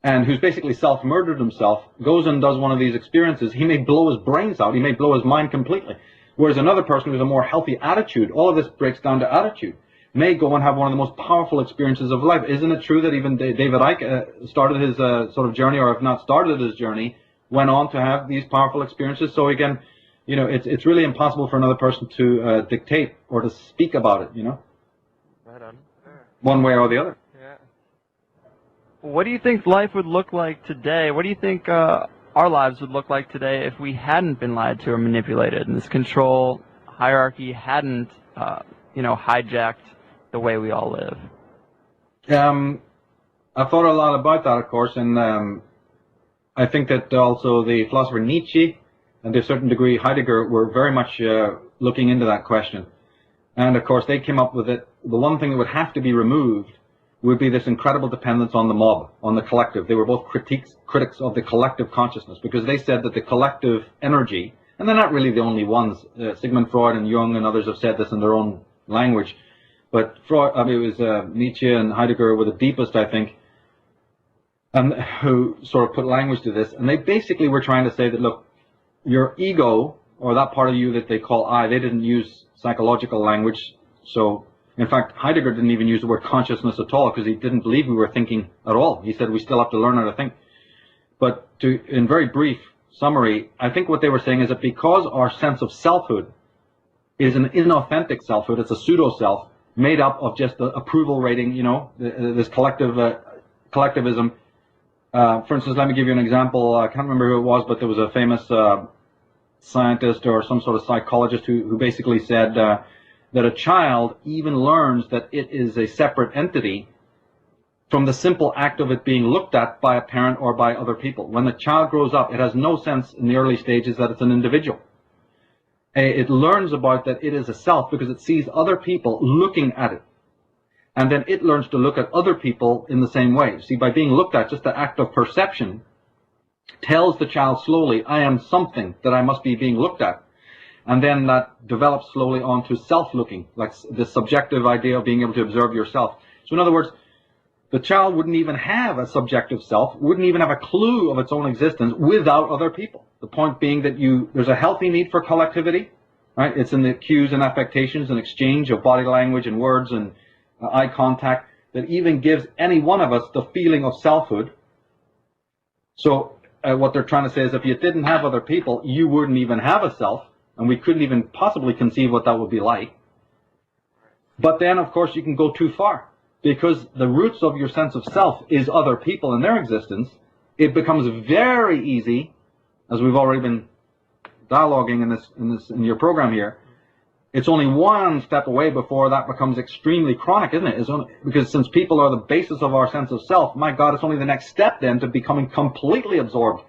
and who's basically self-murdered himself, goes and does one of these experiences, he may blow his brains out, he may blow his mind completely. Whereas another person who's a more healthy attitude, all of this breaks down to attitude, may go and have one of the most powerful experiences of life. Isn't it true that even David Icke started his sort of journey, or if not started his journey, went on to have these powerful experiences? So again, it's really impossible for another person to dictate or to speak about it, Right on. one way or the other. What do you think life would look like today? What do you think our lives would look like today if we hadn't been lied to or manipulated, and this control hierarchy hadn't, hijacked the way we all live? I've thought a lot about that, of course, and I think that also the philosopher Nietzsche and to a certain degree Heidegger were very much looking into that question. And of course they came up with it. The one thing that would have to be removed would be this incredible dependence on the mob, on the collective. They were both critics of the collective consciousness, because they said that the collective energy, and they're not really the only ones, Sigmund Freud and Jung and others have said this in their own language, but Freud, I mean, it was Nietzsche and Heidegger were the deepest, I think, and who sort of put language to this. And they basically were trying to say that, look, your ego, or that part of you that they call I, they didn't use psychological language. So, in fact, Heidegger didn't even use the word consciousness at all, because he didn't believe we were thinking at all. He said we still have to learn how to think. But in very brief summary, I think what they were saying is that because our sense of selfhood is an inauthentic selfhood, it's a pseudo-self, made up of just the approval rating, you know, this collectivism. For instance, let me give you an example. I can't remember who it was, but there was a famous scientist or some sort of psychologist who basically said that a child even learns that it is a separate entity from the simple act of it being looked at by a parent or by other people. When the child grows up, it has no sense in the early stages that it's an individual. It learns about that it is a self because it sees other people looking at it. And then it learns to look at other people in the same way. See, by being looked at, just the act of perception tells the child slowly, I am something that I must be being looked at. And then that develops slowly onto self-looking, like the subjective idea of being able to observe yourself. So in other words, the child wouldn't even have a subjective self, wouldn't even have a clue of its own existence without other people. The point being that there's a healthy need for collectivity, right? It's in the cues and affectations and exchange of body language and words and eye contact that even gives any one of us the feeling of selfhood. So what they're trying to say is if you didn't have other people, you wouldn't even have a self, and we couldn't even possibly conceive what that would be like. But then, of course, you can go too far, because the roots of your sense of self is other people and their existence. It becomes very easy, as we've already been dialoguing in your program here. It's only one step away before that becomes extremely chronic, isn't it? Because since people are the basis of our sense of self, my God, it's only the next step then to becoming completely absorbed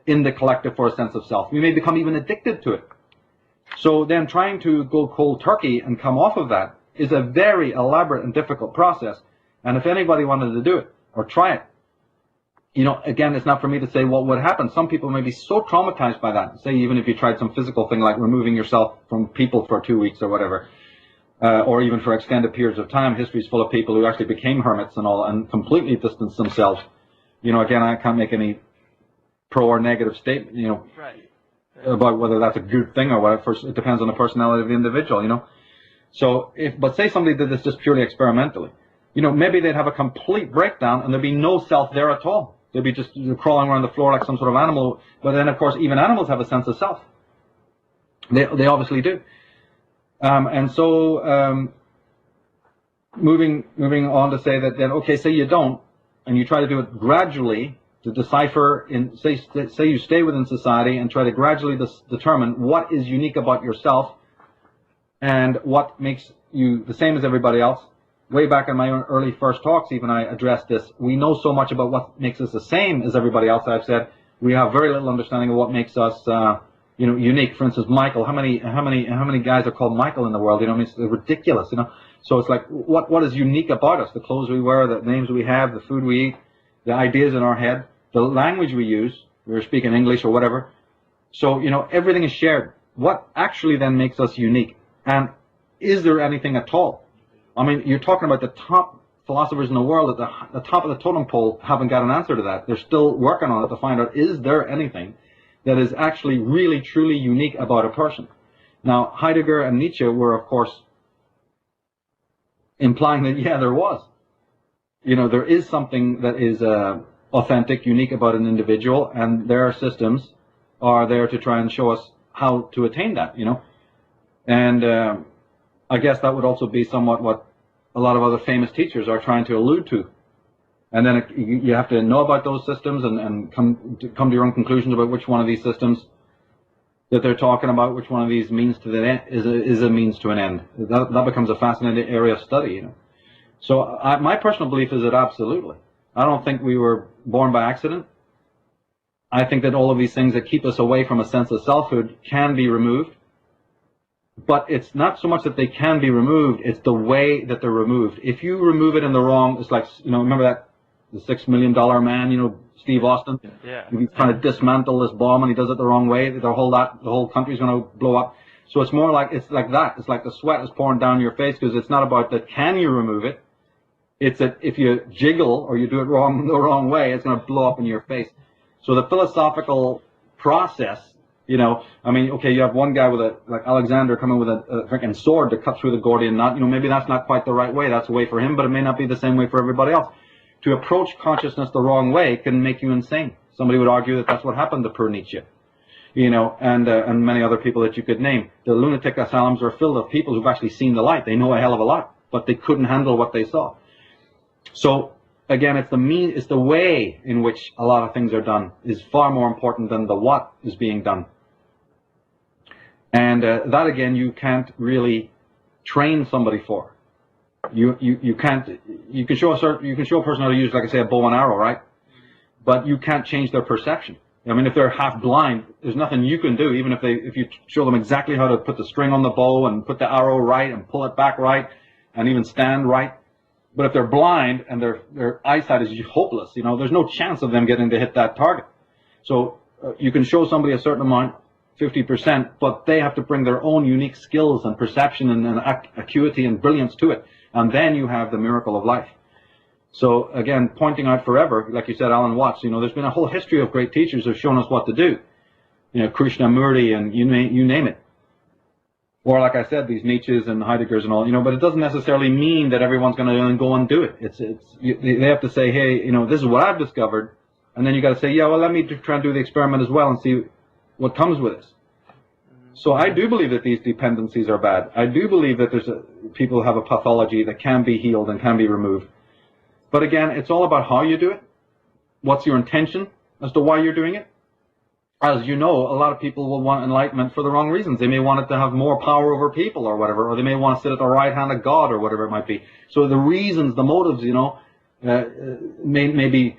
in the collective for a sense of self. We may become even addicted to it. So then trying to go cold turkey and come off of that is a very elaborate and difficult process. And if anybody wanted to do it or try it, you know, again, it's not for me to say what would happen. Some people may be so traumatized by that. Say even if you tried some physical thing like removing yourself from people for 2 weeks or whatever, or even for extended periods of time. History is full of people who actually became hermits and all and completely distanced themselves. You know, again, I can't make any pro or negative statement, you know, about whether that's a good thing or whatever. It depends on the personality of the individual, you know. So, but say somebody did this just purely experimentally, you know, maybe they'd have a complete breakdown and there'd be no self there at all. They'd be just crawling around the floor like some sort of animal. But then, of course, even animals have a sense of self. They obviously do. And so, moving on to say that then, okay, say you don't, and you try to do it gradually to decipher say you stay within society and try to gradually determine what is unique about yourself and what makes you the same as everybody else. Way back in my early first talks, even I addressed this. We know so much about what makes us the same as everybody else. I've said we have very little understanding of what makes us, you know, unique. For instance, Michael. How many guys are called Michael in the world? You know, I mean, it's ridiculous. You know, so it's like what is unique about us? The clothes we wear, the names we have, the food we eat, the ideas in our head, the language we use. We're speaking English or whatever. So you know, everything is shared. What actually then makes us unique? And is there anything at all? I mean, you're talking about the top philosophers in the world at the top of the totem pole haven't got an answer to that. They're still working on it to find out, is there anything that is actually really, truly unique about a person? Now, Heidegger and Nietzsche were, of course, implying that, yeah, there was. You know, there is something that is authentic, unique about an individual, and their systems are there to try and show us how to attain that, you know. And I guess that would also be somewhat what a lot of other famous teachers are trying to allude to. And then you have to know about those systems and come to your own conclusions about which one of these systems that they're talking about, which one of these means to the end, is a means to an end. That becomes a fascinating area of study, you know. So my personal belief is that absolutely. I don't think we were born by accident. I think that all of these things that keep us away from a sense of selfhood can be removed. But it's not so much that they can be removed, it's the way that they're removed. If you remove it in the wrong, it's like, remember that, the $6 million man, Steve Austin? Yeah. He's trying to dismantle this bomb and he does it the wrong way, the whole country's going to blow up. So it's more like, it's like that. It's like the sweat is pouring down your face, because it's not about that can you remove it. It's that if you jiggle or you do it the wrong way, it's going to blow up in your face. So the philosophical process, you have one guy like Alexander coming with a freaking sword to cut through the Gordian knot. Maybe that's not quite the right way. That's a way for him, but it may not be the same way for everybody else. To approach consciousness the wrong way can make you insane. Somebody would argue that that's what happened to poor Nietzsche, and many other people that you could name. The lunatic asylums are filled with people who've actually seen the light. They know a hell of a lot, but they couldn't handle what they saw. So again, it's the way in which a lot of things are done is far more important than the what is being done. And that again, you can't really train somebody for. You can't. You can show a person how to use, like I say, a bow and arrow, right? But you can't change their perception. If they're half blind, there's nothing you can do. Even if you show them exactly how to put the string on the bow and put the arrow right and pull it back right and even stand right. But if they're blind and their eyesight is hopeless, there's no chance of them getting to hit that target. So you can show somebody a certain amount, 50%, but they have to bring their own unique skills and perception and acuity and brilliance to it. And then you have the miracle of life. So again, pointing out forever, like you said, Alan Watts, there's been a whole history of great teachers who have shown us what to do. Krishnamurti and you name it. Or like I said, these Nietzsches and Heideggers and all, but it doesn't necessarily mean that everyone's going to go and do it. They have to say, hey, this is what I've discovered. And then you got to say, yeah, well, let me try and do the experiment as well and see what comes with this. So I do believe that these dependencies are bad. I do believe that people have a pathology that can be healed and can be removed. But again, it's all about how you do it. What's your intention as to why you're doing it? As you know, a lot of people will want enlightenment for the wrong reasons. They may want it to have more power over people or whatever, or they may want to sit at the right hand of God or whatever it might be. So the reasons, the motives, may be,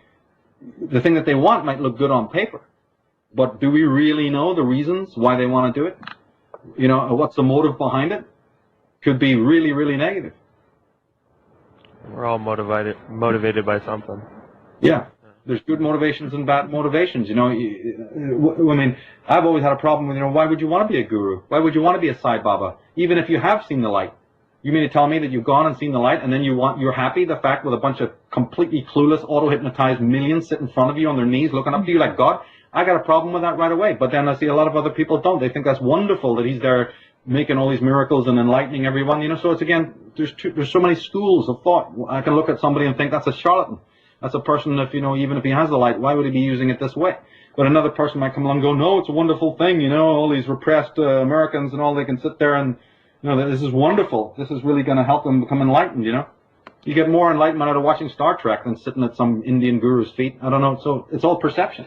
the thing that they want might look good on paper. But do we really know the reasons why they want to do it? What's the motive behind it? Could be really, really negative. We're all motivated by something. Yeah. There's good motivations and bad motivations. I've always had a problem with, why would you want to be a guru? Why would you want to be a Sai Baba? Even if you have seen the light. You mean to tell me that you've gone and seen the light and then you're happy the fact with a bunch of completely clueless, auto-hypnotized millions sit in front of you on their knees looking up to you like God? I got a problem with that right away. But then I see a lot of other people don't. They think that's wonderful that he's there making all these miracles and enlightening everyone. So it's again, there's so many schools of thought. I can look at somebody and think that's a charlatan. That's a person, even if he has the light, why would he be using it this way? But another person might come along and go, no, it's a wonderful thing, all these repressed Americans and all, they can sit there and, this is wonderful. This is really going to help them become enlightened, You get more enlightenment out of watching Star Trek than sitting at some Indian guru's feet. I don't know. So it's all perception.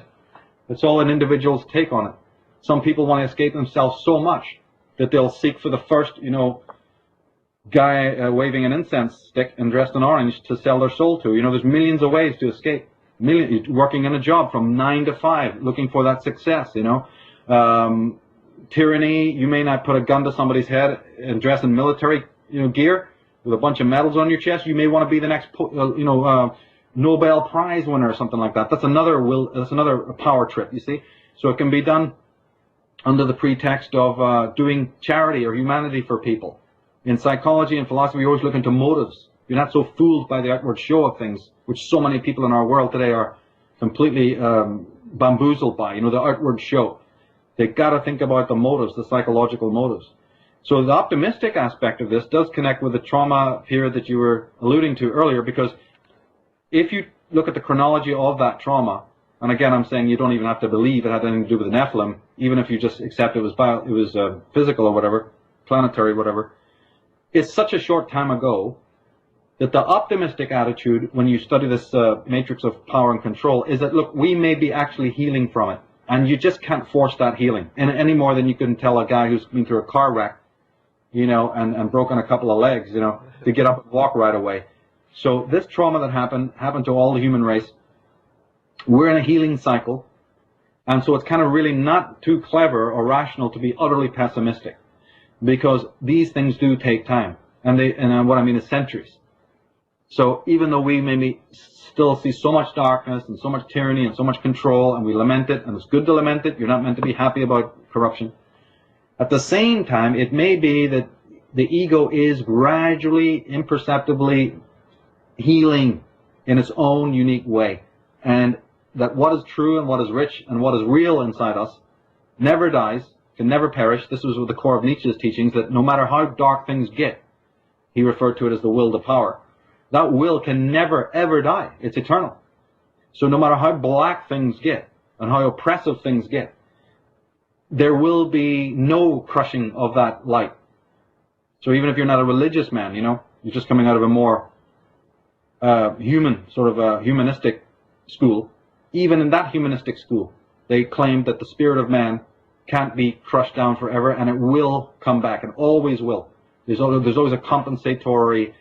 It's all an individual's take on it. Some people want to escape themselves so much that they'll seek for the first, guy waving an incense stick and dressed in orange to sell their soul to. There's millions of ways to escape. Working in a job from 9 to 5, looking for that success, Tyranny, you may not put a gun to somebody's head and dress in military, gear with a bunch of medals on your chest. You may want to be the next, Nobel Prize winner or something like that. That's another power trip, you see. So it can be done under the pretext of doing charity or humanity for people. In psychology and philosophy, you're always looking to motives. You're not so fooled by the outward show of things, which so many people in our world today are completely bamboozled by, the outward show. They've got to think about the motives, the psychological motives. So the optimistic aspect of this does connect with the trauma period that you were alluding to earlier, because if you look at the chronology of that trauma, and again I'm saying you don't even have to believe it had anything to do with the Nephilim, even if you just accept it was physical or whatever, planetary, whatever, it's such a short time ago that the optimistic attitude when you study this matrix of power and control is that, look, we may be actually healing from it. And you just can't force that healing any more than you can tell a guy who's been through a car wreck, and broken a couple of legs, to get up and walk right away. So this trauma that happened to all the human race. We're in a healing cycle, and so it's kind of really not too clever or rational to be utterly pessimistic, because these things do take time, and what I mean is centuries. So even though we maybe still see so much darkness and so much tyranny and so much control, and we lament it, and it's good to lament it, you're not meant to be happy about corruption. At the same time, it may be that the ego is gradually, imperceptibly healing in its own unique way, and that what is true and what is rich and what is real inside us never dies, can never perish. This was with the core of Nietzsche's teachings, that no matter how dark things get, he referred to it as the will to power. That will can never, ever die. It's eternal. So no matter how black things get and how oppressive things get, there will be no crushing of that light. So even if you're not a religious man, you're just coming out of a more humanistic school, even in that humanistic school, they claim that the spirit of man can't be crushed down forever, and it will come back, and always will. There's always a compensatory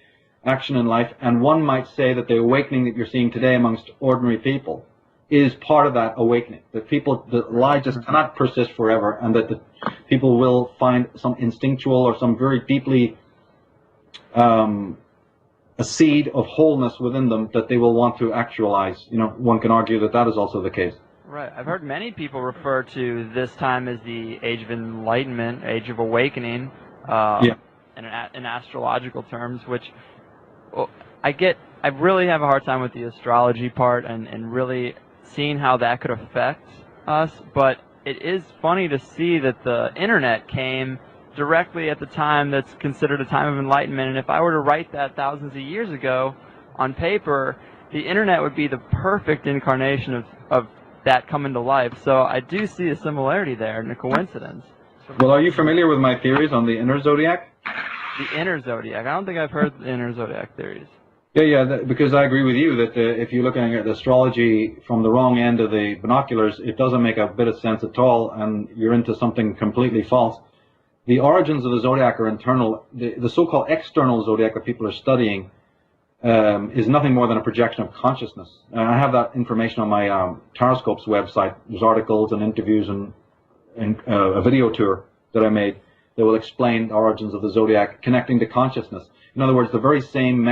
action in life, and one might say that the awakening that you're seeing today amongst ordinary people is part of that awakening. That lie just cannot persist forever, and that the people will find some instinctual or some very deeply a seed of wholeness within them that they will want to actualize. One can argue that that is also the case. Right. I've heard many people refer to this time as the Age of Enlightenment, Age of Awakening, in astrological terms, which I really have a hard time with the astrology part and really seeing how that could affect us, but it is funny to see that the internet came directly at the time that's considered a time of enlightenment, and if I were to write that thousands of years ago on paper, the internet would be the perfect incarnation of that coming to life. So I do see a similarity there and a coincidence. Well, are you familiar with my theories on the inner zodiac? The inner zodiac. I don't think I've heard the inner zodiac theories. Yeah, because I agree with you that if you're looking at astrology from the wrong end of the binoculars, it doesn't make a bit of sense at all, and you're into something completely false. The origins of the zodiac are internal. The so-called external zodiac that people are studying is nothing more than a projection of consciousness. And I have that information on my Taroscopes website. There's articles and interviews and a video tour that I made that will explain the origins of the zodiac connecting to consciousness. In other words, the very same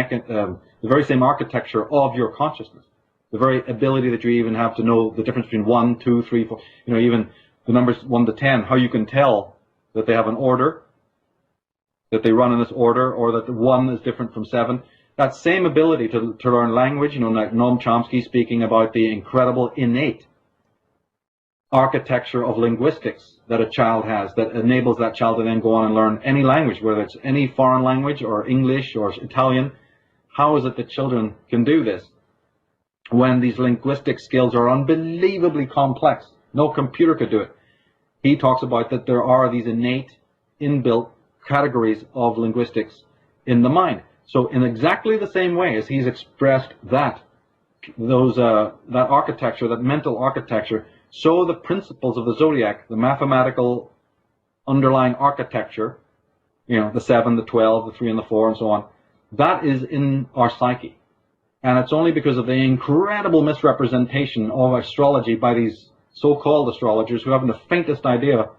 architecture of your consciousness, the very ability that you even have to know the difference between 1, 2, 3, 4, even the numbers 1 to 10, how you can tell that they have an order, that they run in this order, or that the 1 is different from 7. That same ability to learn language, like Noam Chomsky speaking about the incredible innate architecture of linguistics that a child has that enables that child to then go on and learn any language, whether it's any foreign language or English or Italian. How is it that children can do this when these linguistic skills are unbelievably complex? No computer could do it. He talks about that there are these innate, inbuilt categories of linguistics in the mind. So in exactly the same way as he's expressed that architecture, that mental architecture, so the principles of the zodiac, the mathematical underlying architecture, the 7, the 12, the 3, and the 4, and so on, that is in our psyche. And it's only because of the incredible misrepresentation of astrology by these so-called astrologers who haven't the faintest idea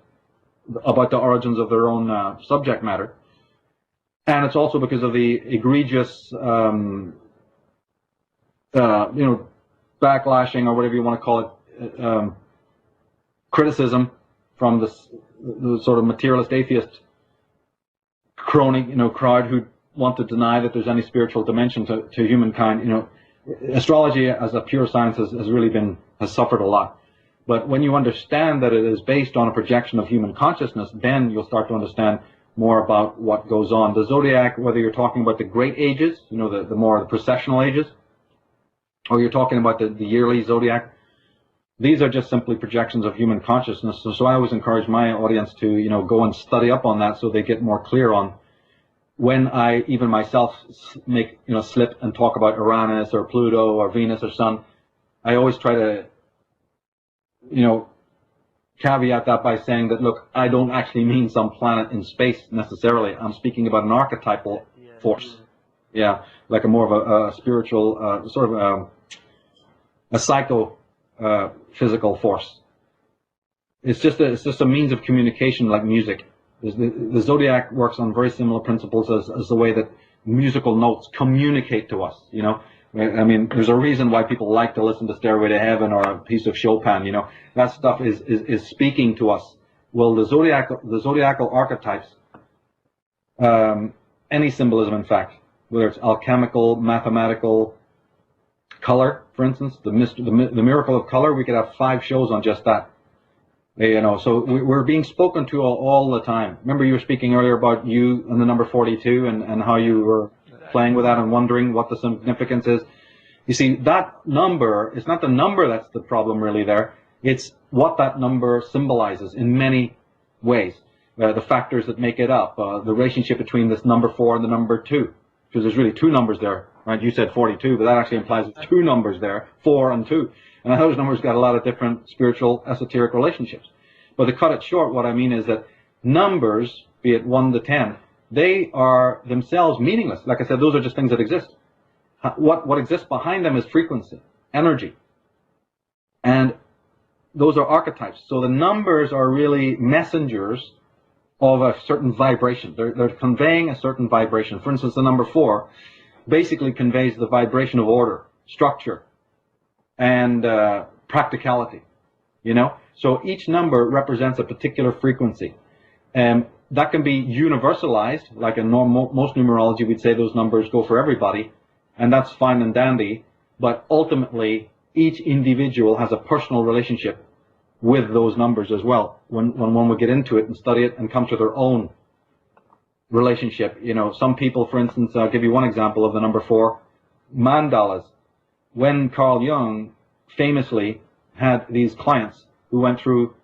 about the origins of their own subject matter. And it's also because of the egregious, backlashing, or whatever you want to call it, criticism from the sort of materialist atheist crony, crowd who want to deny that there's any spiritual dimension to humankind. Astrology as a pure science has suffered a lot. But when you understand that it is based on a projection of human consciousness, then you'll start to understand more about what goes on. The zodiac, whether you're talking about the great ages, the more processional ages, or you're talking about the yearly zodiac, these are just simply projections of human consciousness. So I always encourage my audience to, go and study up on that so they get more clear on when I even myself make, slip and talk about Uranus or Pluto or Venus or Sun. I always try to, caveat that by saying that, look, I don't actually mean some planet in space necessarily. I'm speaking about an archetypal force. Yeah, like a more of a spiritual, sort of a psycho physical force. It's just a means of communication, like music. The zodiac works on very similar principles as the way that musical notes communicate to us. You know, I mean, there's a reason why people like to listen to Stairway to Heaven or a piece of Chopin. You know, that stuff is speaking to us. Well, the zodiacal archetypes, any symbolism, in fact, whether it's alchemical, mathematical, color, for instance, the miracle of color, we could have 5 shows on just that. You know, so we're being spoken to all the time. Remember, you were speaking earlier about you and the number 42 and how you were playing with that and wondering what the significance is. You see, that number, it's not the number that's the problem really there. It's what that number symbolizes in many ways. The factors that make it up, the relationship between this number 4 and the number 2. Because there's really 2 numbers there, right? You said 42, but that actually implies 2 numbers there, 4 and 2. And those numbers got a lot of different spiritual, esoteric relationships. But to cut it short, what I mean is that numbers, be it 1 to 10, they are themselves meaningless. Like I said, those are just things that exist. What exists behind them is frequency, energy. And those are archetypes. So the numbers are really messengers of a certain vibration. They're conveying a certain vibration. For instance, the number 4 basically conveys the vibration of order, structure, and practicality, you know? So each number represents a particular frequency. That can be universalized, like in most numerology, we'd say those numbers go for everybody, and that's fine and dandy, but ultimately, each individual has a personal relationship with those numbers as well. When one would get into it and study it and come to their own relationship, you know, some people, for instance, I'll give you one example of the number 4, mandalas. When Carl Jung famously had these clients who went through,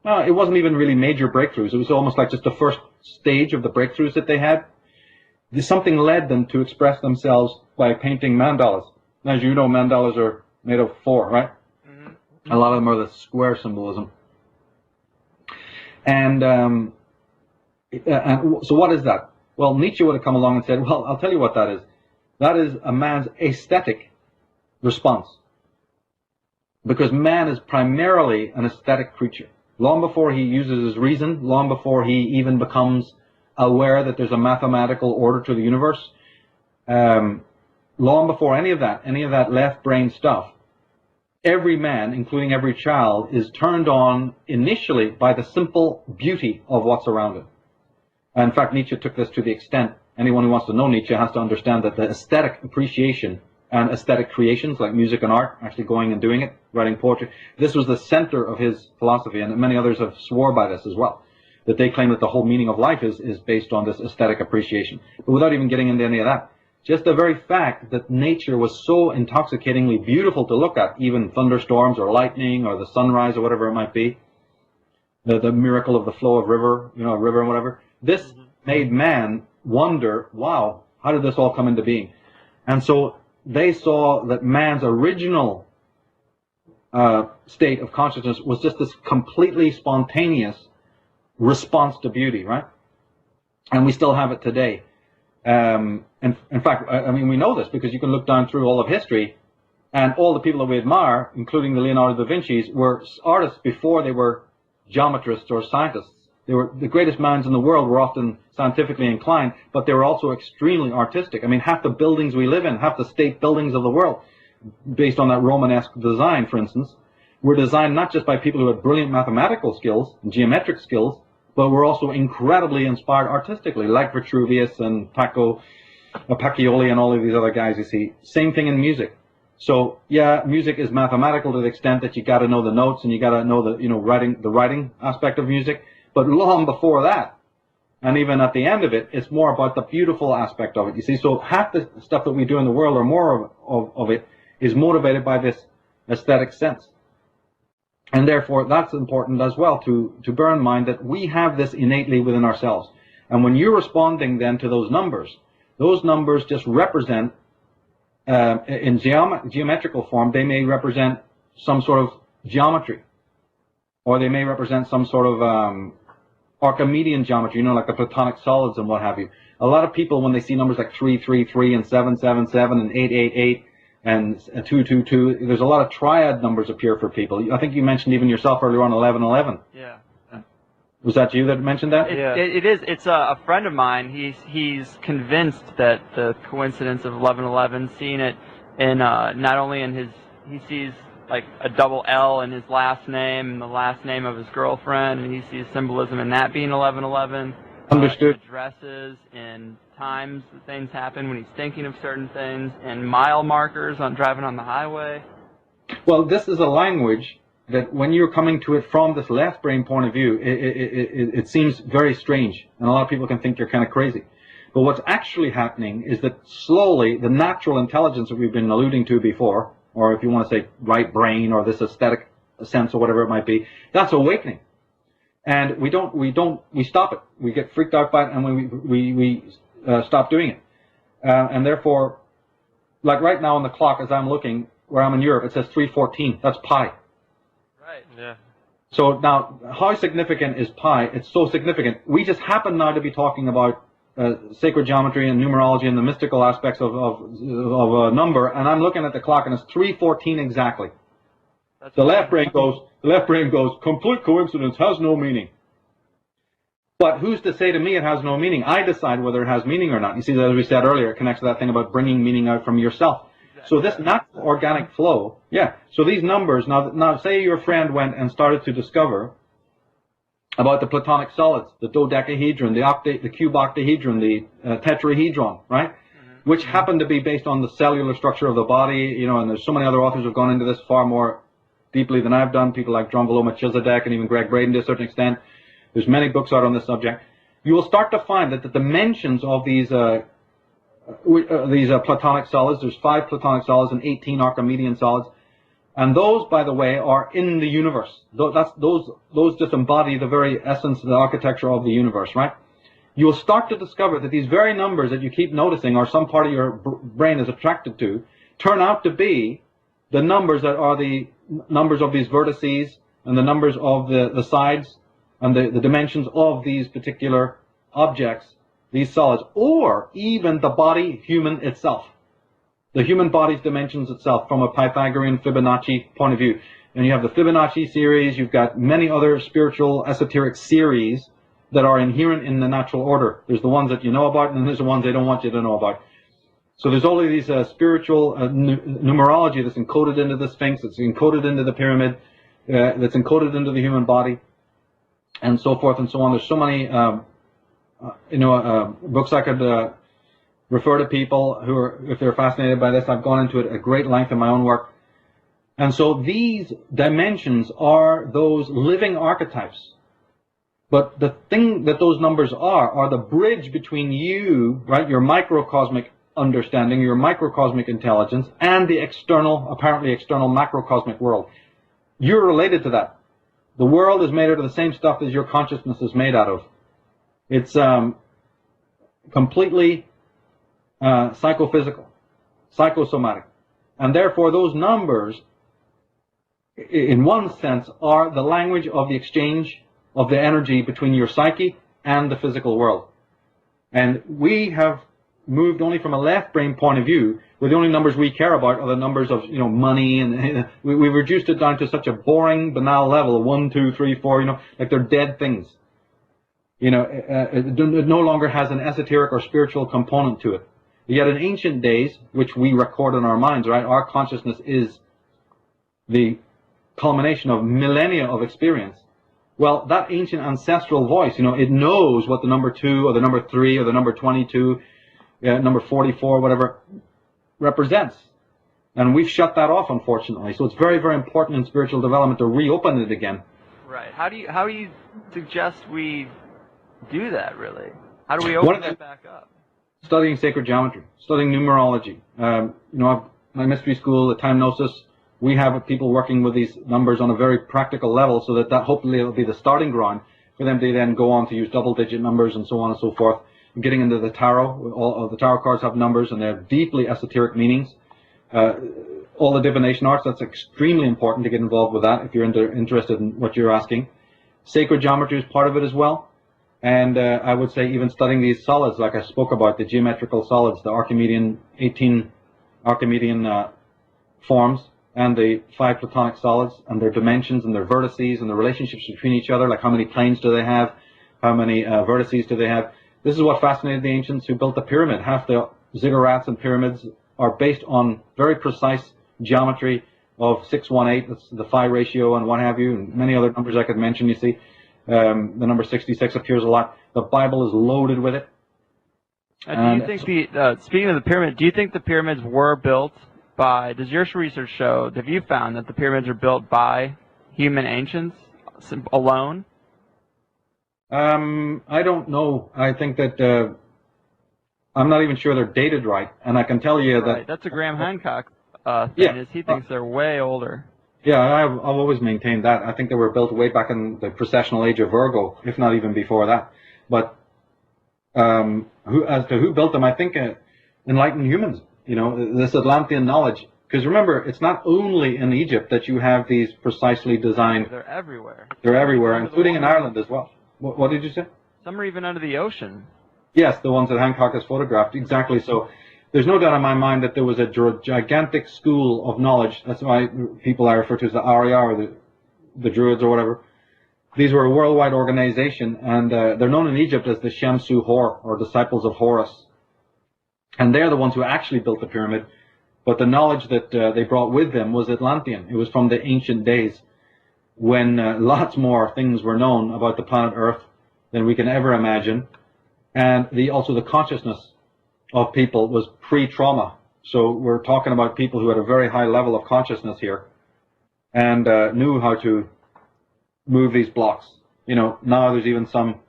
it wasn't even really major breakthroughs. It was almost like just the first stage of the breakthroughs that they had. Something led them to express themselves by painting mandalas. As you know, mandalas are made of 4, right? Mm-hmm. A lot of them are the square symbolism. And so what is that? Well, Nietzsche would have come along and said, well, I'll tell you what that is. That is a man's aesthetic response. Because man is primarily an aesthetic creature. Long before he uses his reason, long before he even becomes aware that there's a mathematical order to the universe, long before any of that left brain stuff, every man, including every child, is turned on initially by the simple beauty of what's around it. In fact, Nietzsche took this to the extent, anyone who wants to know Nietzsche has to understand that the aesthetic appreciation and aesthetic creations like music and art, actually going and doing it, writing poetry, this was the center of his philosophy, and many others have swore by this as well, that they claim that the whole meaning of life is based on this aesthetic appreciation. But without even getting into any of that, just the very fact that nature was so intoxicatingly beautiful to look at, even thunderstorms or lightning or the sunrise or whatever it might be, the miracle of the flow of river, you know, a river and whatever, this made man wonder, wow, how did this all come into being? And so they saw that man's original state of consciousness was just this completely spontaneous response to beauty, right? And we still have it today. And in fact, I mean, we know this because you can look down through all of history, and all the people that we admire, including the Leonardo da Vinci's, were artists before they were geometrists or scientists. They were the greatest minds in the world, were often scientifically inclined, but they were also extremely artistic. I mean, half the buildings we live in, half the state buildings of the world, based on that Romanesque design, for instance, were designed not just by people who had brilliant mathematical skills and geometric skills, but were also incredibly inspired artistically, like Vitruvius and Pacioli and all of these other guys, you see. Same thing in music. So, yeah, music is mathematical to the extent that you got to know the notes and you got to know the, you know, the writing aspect of music. But long before that, and even at the end of it, it's more about the beautiful aspect of it. You see, so half the stuff that we do in the world, or more of it, is motivated by this aesthetic sense. And therefore, that's important as well to bear in mind that we have this innately within ourselves. And when you're responding then to those numbers just represent, in geometrical form, they may represent some sort of geometry, or they may represent some sort of Archimedean geometry, like the Platonic solids and what have you. A lot of people, when they see numbers like 333 and 777 and 888 and 222, there's a lot of triad numbers appear for people. I think you mentioned even yourself earlier on 1111. Yeah. Was that you that mentioned that? It is. It's a friend of mine. He's convinced that the coincidence of 1111, seeing it in not only in he sees like a double L in his last name and the last name of his girlfriend, and he sees symbolism in that being 1111. Understood. Addresses and times that things happen when he's thinking of certain things, and mile markers on driving on the highway. Well, this is a language that when you're coming to it from this left brain point of view, it seems very strange, and a lot of people can think you're kind of crazy. But what's actually happening is that slowly the natural intelligence that we've been alluding to before, or if you want to say right brain or this aesthetic sense or whatever it might be, that's awakening. And we stop it. We get freaked out by it, and we stop doing it. And therefore, like right now on the clock as I'm looking, where I'm in Europe, it says 3:14. That's pi. Right. Yeah. So now, how significant is pi? It's so significant. We just happen now to be talking about sacred geometry and numerology and the mystical aspects of a number, and I'm looking at the clock, and it's 3:14 exactly. The left brain goes, complete coincidence, has no meaning. But who's to say to me it has no meaning? I decide whether it has meaning or not. You see, as we said earlier, it connects to that thing about bringing meaning out from yourself. So this natural organic flow, so these numbers, now say your friend went and started to discover about the Platonic solids, the dodecahedron, the cube octahedron, the tetrahedron, right? Mm-hmm. Which happen to be based on the cellular structure of the body, and there's so many other authors who have gone into this far more deeply than I've done, people like Drunvalo Melchizedek and even Greg Braden to a certain extent. There's many books out on this subject. You will start to find that the dimensions of these Platonic solids, there's 5 Platonic solids and 18 Archimedean solids, and those, by the way, are in the universe. Those just embody the very essence of the architecture of the universe, right? You will start to discover that these very numbers that you keep noticing, or some part of your brain is attracted to, turn out to be the numbers that are the numbers of these vertices and the numbers of the sides and the dimensions of these particular objects, these solids, or even the body human itself. The human body's dimensions itself from a Pythagorean Fibonacci point of view. And you have the Fibonacci series, you've got many other spiritual esoteric series that are inherent in the natural order. There's the ones that you know about, and then there's the ones they don't want you to know about. So there's all of these spiritual numerology that's encoded into the Sphinx, that's encoded into the pyramid, that's encoded into the human body, and so forth and so on. There's so many books I could refer to people who are, if they're fascinated by this. I've gone into it at great length in my own work. And so these dimensions are those living archetypes. But the thing that those numbers are the bridge between you, right, your microcosmic understanding, your microcosmic intelligence, and the external, apparently external macrocosmic world. You're related to that. The world is made out of the same stuff as your consciousness is made out of. It's completely psychophysical, psychosomatic. And therefore those numbers, in one sense, are the language of the exchange of the energy between your psyche and the physical world. And we have moved only from a left brain point of view, where the only numbers we care about are the numbers of money, and we've reduced it down to such a boring, banal level, 1, 2, 3, 4, like they're dead things. It no longer has an esoteric or spiritual component to it. Yet in ancient days, which we record in our minds, right, our consciousness is the culmination of millennia of experience. Well, that ancient ancestral voice, it knows what the number 2 or the number 3 or the number 22, number 44, whatever, represents. And we've shut that off, unfortunately. So it's very, very important in spiritual development to reopen it again. Right. How do you suggest we do that, really? How do we open that back up? Studying sacred geometry, studying numerology. My mystery school, the Time Gnosis, we have people working with these numbers on a very practical level, so that hopefully will be the starting ground for them to then go on to use double-digit numbers and so on and so forth. Getting into the tarot, all of the tarot cards have numbers, and they have deeply esoteric meanings. All the divination arts, that's extremely important to get involved with that if you're interested in what you're asking. Sacred geometry is part of it as well. And I would say even studying these solids, like I spoke about, the geometrical solids, the Archimedean, 18 Archimedean forms, and the 5 platonic solids, and their dimensions and their vertices and the relationships between each other, like how many planes do they have, how many vertices do they have. This is what fascinated the ancients who built the pyramid. Half the ziggurats and pyramids are based on very precise geometry of 618, that's the phi ratio and what have you, and many other numbers I could mention, you see. The number 66 appears a lot. The Bible is loaded with it. Do you think speaking of the pyramid, do you think the pyramids were built by, does your research show, have you found that the pyramids are built by human ancients alone? I don't know. I think that I'm not even sure they're dated right, and I can tell you that that's a Graham Hancock thing. Is he thinks they're way older. Yeah, I've always maintained that. I think they were built way back in the precessional age of Virgo, if not even before that. But as to who built them, I think enlightened humans. You know, this Atlantean knowledge. Because remember, it's not only in Egypt that you have these precisely designed. They're everywhere. They're everywhere, including in Ireland as well. What did you say? Some are even under the ocean. Yes, the ones that Hancock has photographed. Exactly. So there's no doubt in my mind that there was a gigantic school of knowledge. That's why people I refer to as the Arya or the Druids or whatever. These were a worldwide organization, and they're known in Egypt as the Shamsu Hor, or disciples of Horus. And they're the ones who actually built the pyramid. But the knowledge that they brought with them was Atlantean. It was from the ancient days when lots more things were known about the planet Earth than we can ever imagine. And also the consciousness of people was pre-trauma. So we're talking about people who had a very high level of consciousness here and knew how to move these blocks. You know, now there's even some,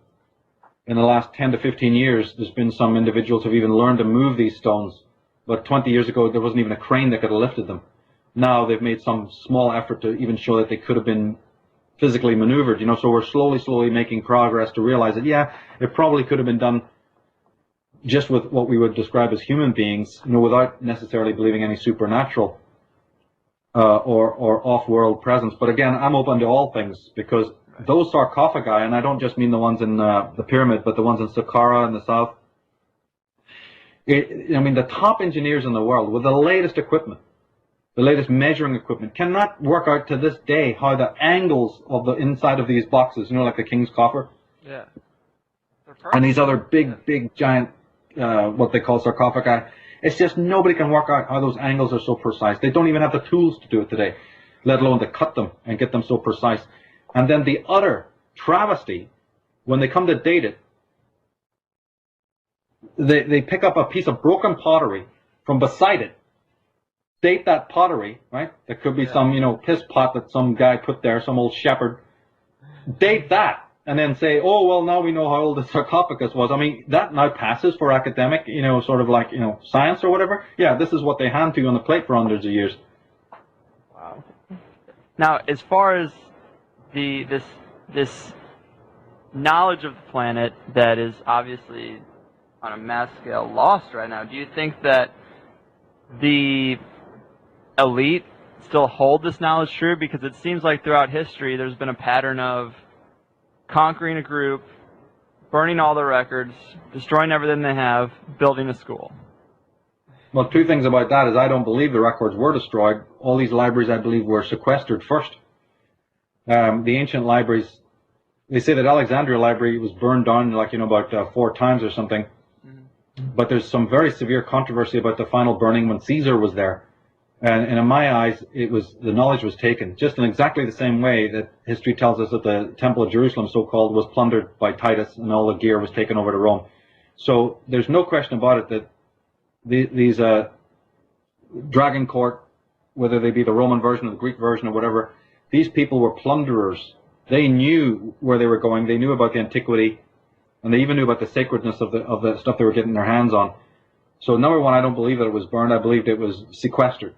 in the last 10 to 15 years, there's been some individuals who've even learned to move these stones. But 20 years ago, there wasn't even a crane that could have lifted them. Now they've made some small effort to even show that they could have been physically maneuvered. You know, so we're slowly making progress to realize that, yeah, it probably could have been done just with what we would describe as human beings, you know, without necessarily believing any supernatural or off-world presence. But again, I'm open to all things, because those sarcophagi, and I don't just mean the ones in the pyramid, but the ones in Saqqara in the south. I mean, the top engineers in the world with the latest equipment, the latest measuring equipment, cannot work out to this day how the angles of the inside of these boxes, you know, like the king's coffer, and these other big, giant, what they call sarcophagi. It's just nobody can work out how those angles are so precise. They don't even have the tools to do it today, let alone to cut them and get them so precise. And then the utter travesty, when they come to date it, they pick up a piece of broken pottery from beside it, date that pottery, right? There could be some, you know, piss pot that some guy put there, some old shepherd. Date that, and then say, oh, well, now we know how old the sarcophagus was. I mean, that now passes for academic, you know, sort of like, you know, science or whatever. Yeah, this is what they hand to you on the plate for hundreds of years. Wow. Now, as far as this knowledge of the planet that is obviously on a mass scale lost right now, do you think that the elite still hold this knowledge true? Because it seems like throughout history there's been a pattern of conquering a group, burning all their records, destroying everything they have, building a school. Well, two things about that is I don't believe the records were destroyed. All these libraries, I believe, were sequestered first. The ancient libraries, they say that Alexandria Library was burned down, like, you know, about 4 times or something. But there's some very severe controversy about the final burning when Caesar was there. And in my eyes, the knowledge was taken, just in exactly the same way that history tells us that the Temple of Jerusalem, so-called, was plundered by Titus and all the gear was taken over to Rome. So there's no question about it that these Dragon Court, whether they be the Roman version or the Greek version or whatever, these people were plunderers. They knew where they were going. They knew about the antiquity, and they even knew about the sacredness of the stuff they were getting their hands on. So number one, I don't believe that it was burned. I believed it was sequestered,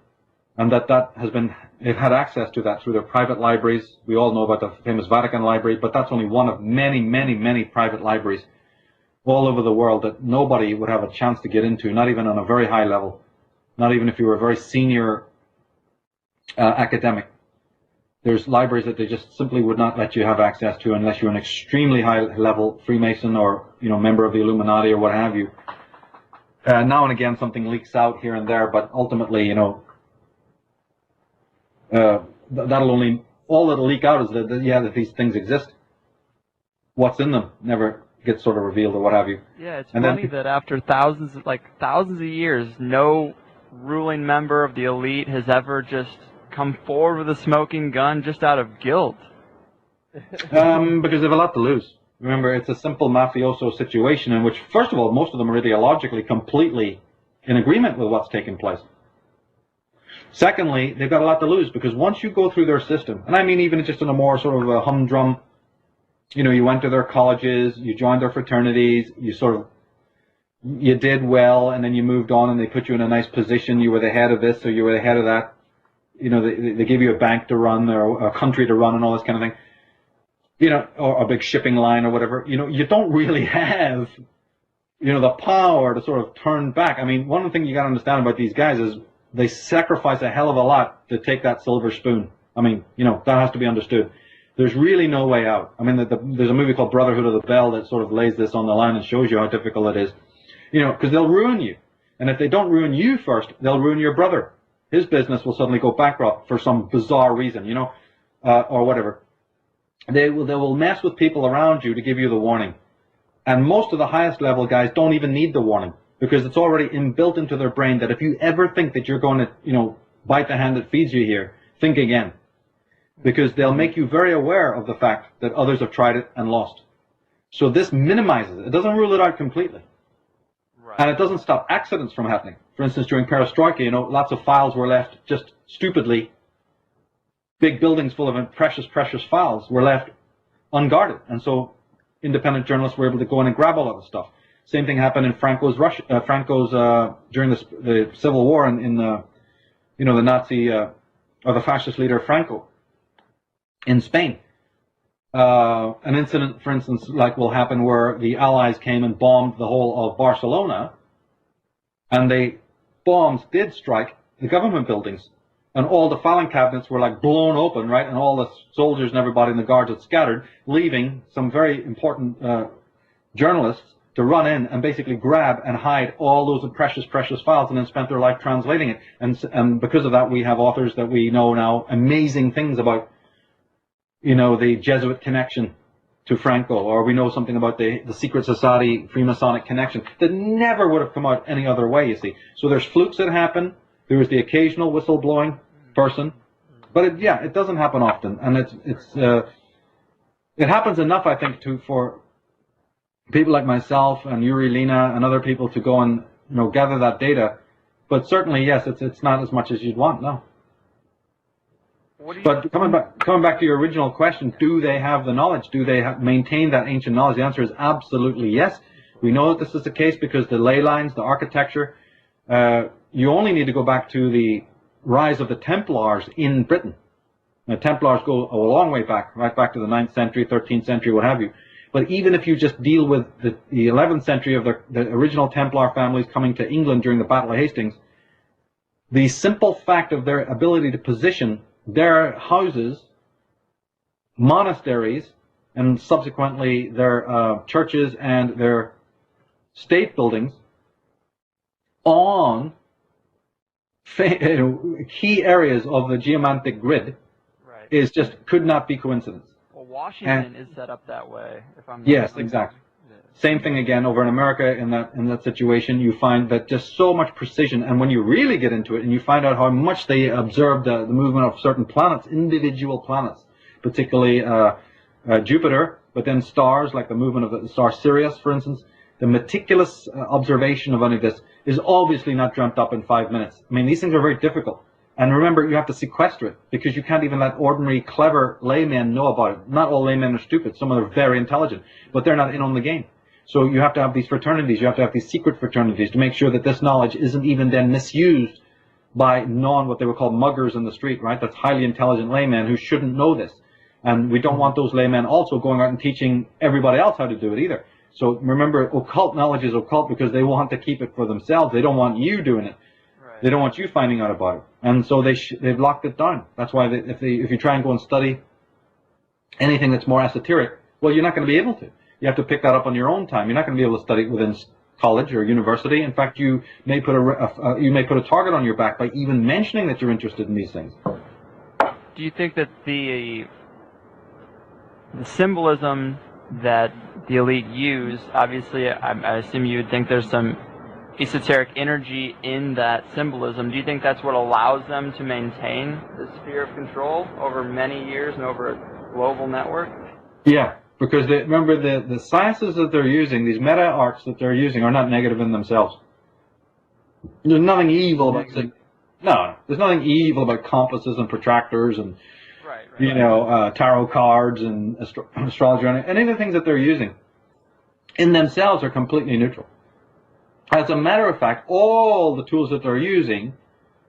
and they've had access to that through their private libraries. We all know about the famous Vatican Library, but that's only one of many private libraries all over the world that nobody would have a chance to get into, not even on a very high level, not even if you were a very senior academic. There's libraries that they just simply would not let you have access to unless you're an extremely high-level Freemason or, member of the Illuminati or what have you. Now and again, something leaks out here and there, but ultimately, all that'll leak out is that these things exist. What's in them never gets sort of revealed or what have you. Yeah, it's funny that after thousands of years, no ruling member of the elite has ever just come forward with a smoking gun just out of guilt. Because they have a lot to lose. Remember, it's a simple mafioso situation in which, first of all, most of them are ideologically completely in agreement with what's taking place. Secondly, they've got a lot to lose because once you go through their system, and I mean even just in a more sort of a humdrum, you went to their colleges, you joined their fraternities, you did well, and then you moved on and they put you in a nice position, you were the head of this or you were the head of that. They give you a bank to run or a country to run and all this kind of thing. Or a big shipping line or whatever. You don't really have, the power to sort of turn back. I mean, one of the things you got to understand about these guys is they sacrifice a hell of a lot to take that silver spoon. I mean, that has to be understood. There's really no way out. I mean, there's a movie called Brotherhood of the Bell that sort of lays this on the line and shows you how difficult it is. Because they'll ruin you. And if they don't ruin you first, they'll ruin your brother. His business will suddenly go bankrupt for some bizarre reason, or whatever. They will mess with people around you to give you the warning. And most of the highest level guys don't even need the warning because it's already inbuilt into their brain that if you ever think that you're going to, bite the hand that feeds you here, think again. Because they'll make you very aware of the fact that others have tried it and lost. So this minimizes it. It doesn't rule it out completely. Right. And it doesn't stop accidents from happening. For instance, during Perestroika, lots of files were left just stupidly. Big buildings full of precious files were left unguarded. And so independent journalists were able to go in and grab all of the stuff. Same thing happened in Franco's during the Civil War in the Nazi, or the fascist leader Franco in Spain. An incident, for instance, will happen where the Allies came and bombed the whole of Barcelona, and bombs did strike the government buildings, and all the filing cabinets were blown open, right, and all the soldiers and everybody in the guards had scattered, leaving some very important journalists to run in and basically grab and hide all those precious files, and then spent their life translating it. And because of that, we have authors that we know now amazing things about, the Jesuit connection to Franco, or we know something about the secret society Freemasonic connection that never would have come out any other way, you see. So there's flukes that happen. There is the occasional whistleblowing person, but it doesn't happen often, and it happens enough, I think, for people like myself and Yuri Lina and other people to go and gather that data. But certainly, yes, it's not as much as you'd want, no. But coming back to your original question, do they have the knowledge? Do they maintain that ancient knowledge? The answer is absolutely yes. We know that this is the case because the ley lines, the architecture, you only need to go back to the rise of the Templars in Britain. The Templars go a long way back, right back to the 9th century, 13th century, what have you. But even if you just deal with the 11th century of the original Templar families coming to England during the Battle of Hastings, the simple fact of their ability to position their houses, monasteries, and subsequently their churches and their state buildings on key areas of the geomantic grid is just could not be coincidence. Well, Washington is set up that way. If I'm yes, exactly. Yeah. Same thing again over in America. In that situation, you find that just so much precision. And when you really get into it, and you find out how much they observed the movement of certain planets, individual planets, particularly Jupiter, but then stars like the movement of the star Sirius, for instance. The meticulous observation of any of this is obviously not dreamt up in 5 minutes. I mean, these things are very difficult. And remember, you have to sequester it, because you can't even let ordinary, clever laymen know about it. Not all laymen are stupid. Some of them are very intelligent, but they're not in on the game. So you have to have these fraternities. You have to have these secret fraternities to make sure that this knowledge isn't even then misused by what they would call muggers in the street, right? That's highly intelligent laymen who shouldn't know this. And we don't want those laymen also going out and teaching everybody else how to do it either. So remember, occult knowledge is occult because they want to keep it for themselves. They don't want you doing it. They don't want you finding out about it, and so they've locked it down. That's why if you try and go and study anything that's more esoteric, well, you're not going to be able to. You have to pick that up on your own time. You're not going to be able to study it within college or university. In fact, you may put a target on your back by even mentioning that you're interested in these things. Do you think that the symbolism that the elite use, obviously, I assume you would think there's some esoteric energy in that symbolism. Do you think that's what allows them to maintain the sphere of control over many years and over a global network? Yeah, because remember the sciences that they're using, these meta arts that they're using, are not negative in themselves. There's nothing evil about there's nothing evil about compasses and protractors and tarot cards and astrology, and any of the things that they're using in themselves are completely neutral. As a matter of fact, all the tools that they're using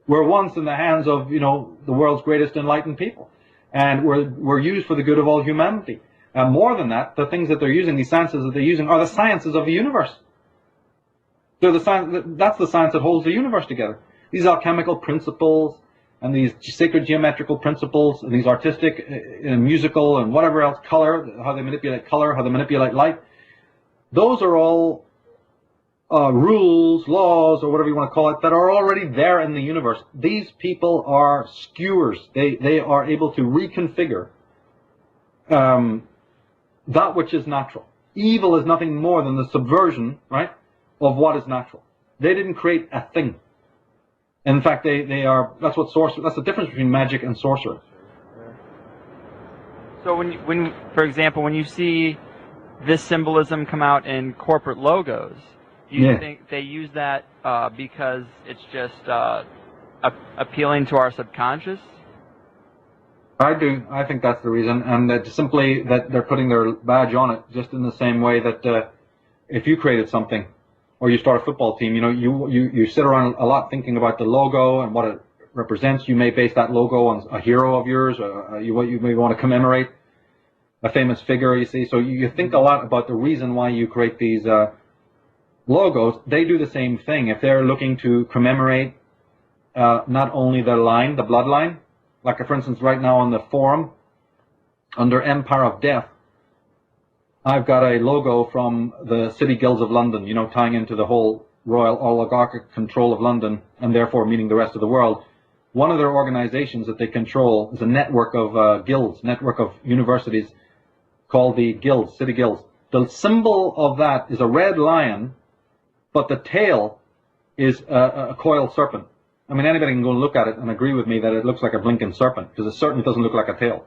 were once in the hands of, the world's greatest enlightened people, and were used for the good of all humanity. And more than that, the things that they're using, these sciences that they're using, are the sciences of the universe. They're the science. That's the science that holds the universe together. These alchemical principles and these sacred geometrical principles and these artistic and musical and whatever else, color, how they manipulate color, how they manipulate light, those are all rules, laws, or whatever you want to call it, that are already there in the universe. These people are skewers. They are able to reconfigure that which is natural. Evil is nothing more than the subversion, right, of what is natural. They didn't create a thing. In fact, they are. That's what sorcery. That's the difference between magic and sorcery. So when for example, when you see this symbolism come out in corporate logos, do you think they use that because it's just appealing to our subconscious? I do. I think that's the reason, and that simply that they're putting their badge on it, just in the same way that if you created something, or you start a football team, you sit around a lot thinking about the logo and what it represents. You may base that logo on a hero of yours, or you may want to commemorate a famous figure. You see, so you think a lot about the reason why you create these logos. They do the same thing. If they're looking to commemorate not only the line, the bloodline, like for instance, right now on the forum under Empire of Death, I've got a logo from the City Guilds of London, tying into the whole royal oligarchic control of London, and therefore meaning the rest of the world. One of their organizations that they control is a network of guilds, network of universities called the Guilds, City Guilds. The symbol of that is a red lion, but the tail is a coiled serpent. I mean, anybody can go and look at it and agree with me that it looks like a blinking serpent, because it certainly doesn't look like a tail.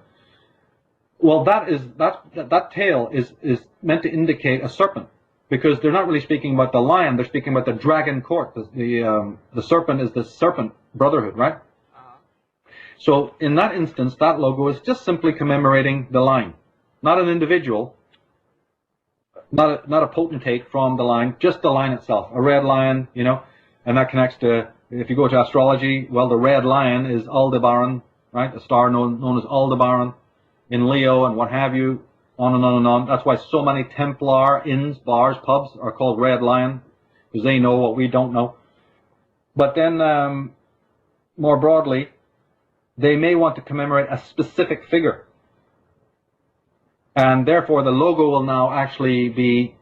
Well, that tail is meant to indicate a serpent, because they're not really speaking about the lion, they're speaking about the dragon court. The serpent is the serpent brotherhood, right? So in that instance, that logo is just simply commemorating the line, not an individual, not a potentate from the line, just the line itself, a red lion, and that connects to, if you go to astrology, well, the red lion is Aldebaran, right? A star known as Aldebaran in Leo and what have you, on and on and on. That's why so many Templar inns, bars, pubs are called Red Lion, because they know what we don't know. But then, more broadly, they may want to commemorate a specific figure. And therefore, the logo will now actually be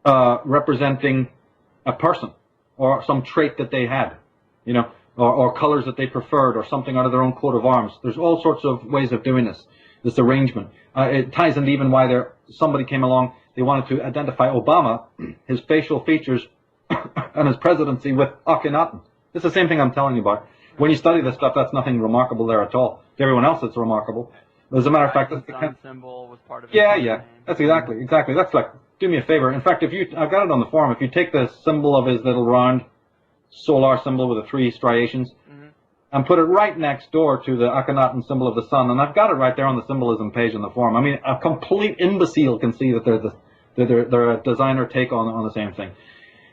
representing a person or some trait that they had, or colors that they preferred, or something out of their own coat of arms. There's all sorts of ways of doing this arrangement. It ties into even why somebody came along, they wanted to identify Obama, his facial features, and his presidency with Akhenaten. It's the same thing I'm telling you about. When you study this stuff, that's nothing remarkable there at all. To everyone else, it's remarkable. As a matter of fact, that's the sun symbol was part of it. Yeah. That's exactly. That's like, do me a favor. In fact, I've got it on the forum. If you take the symbol of his little round solar symbol with the 3 striations, and put it right next door to the Akhenaten symbol of the sun, and I've got it right there on the symbolism page in the forum. I mean, a complete imbecile can see that they're a designer take on the same thing.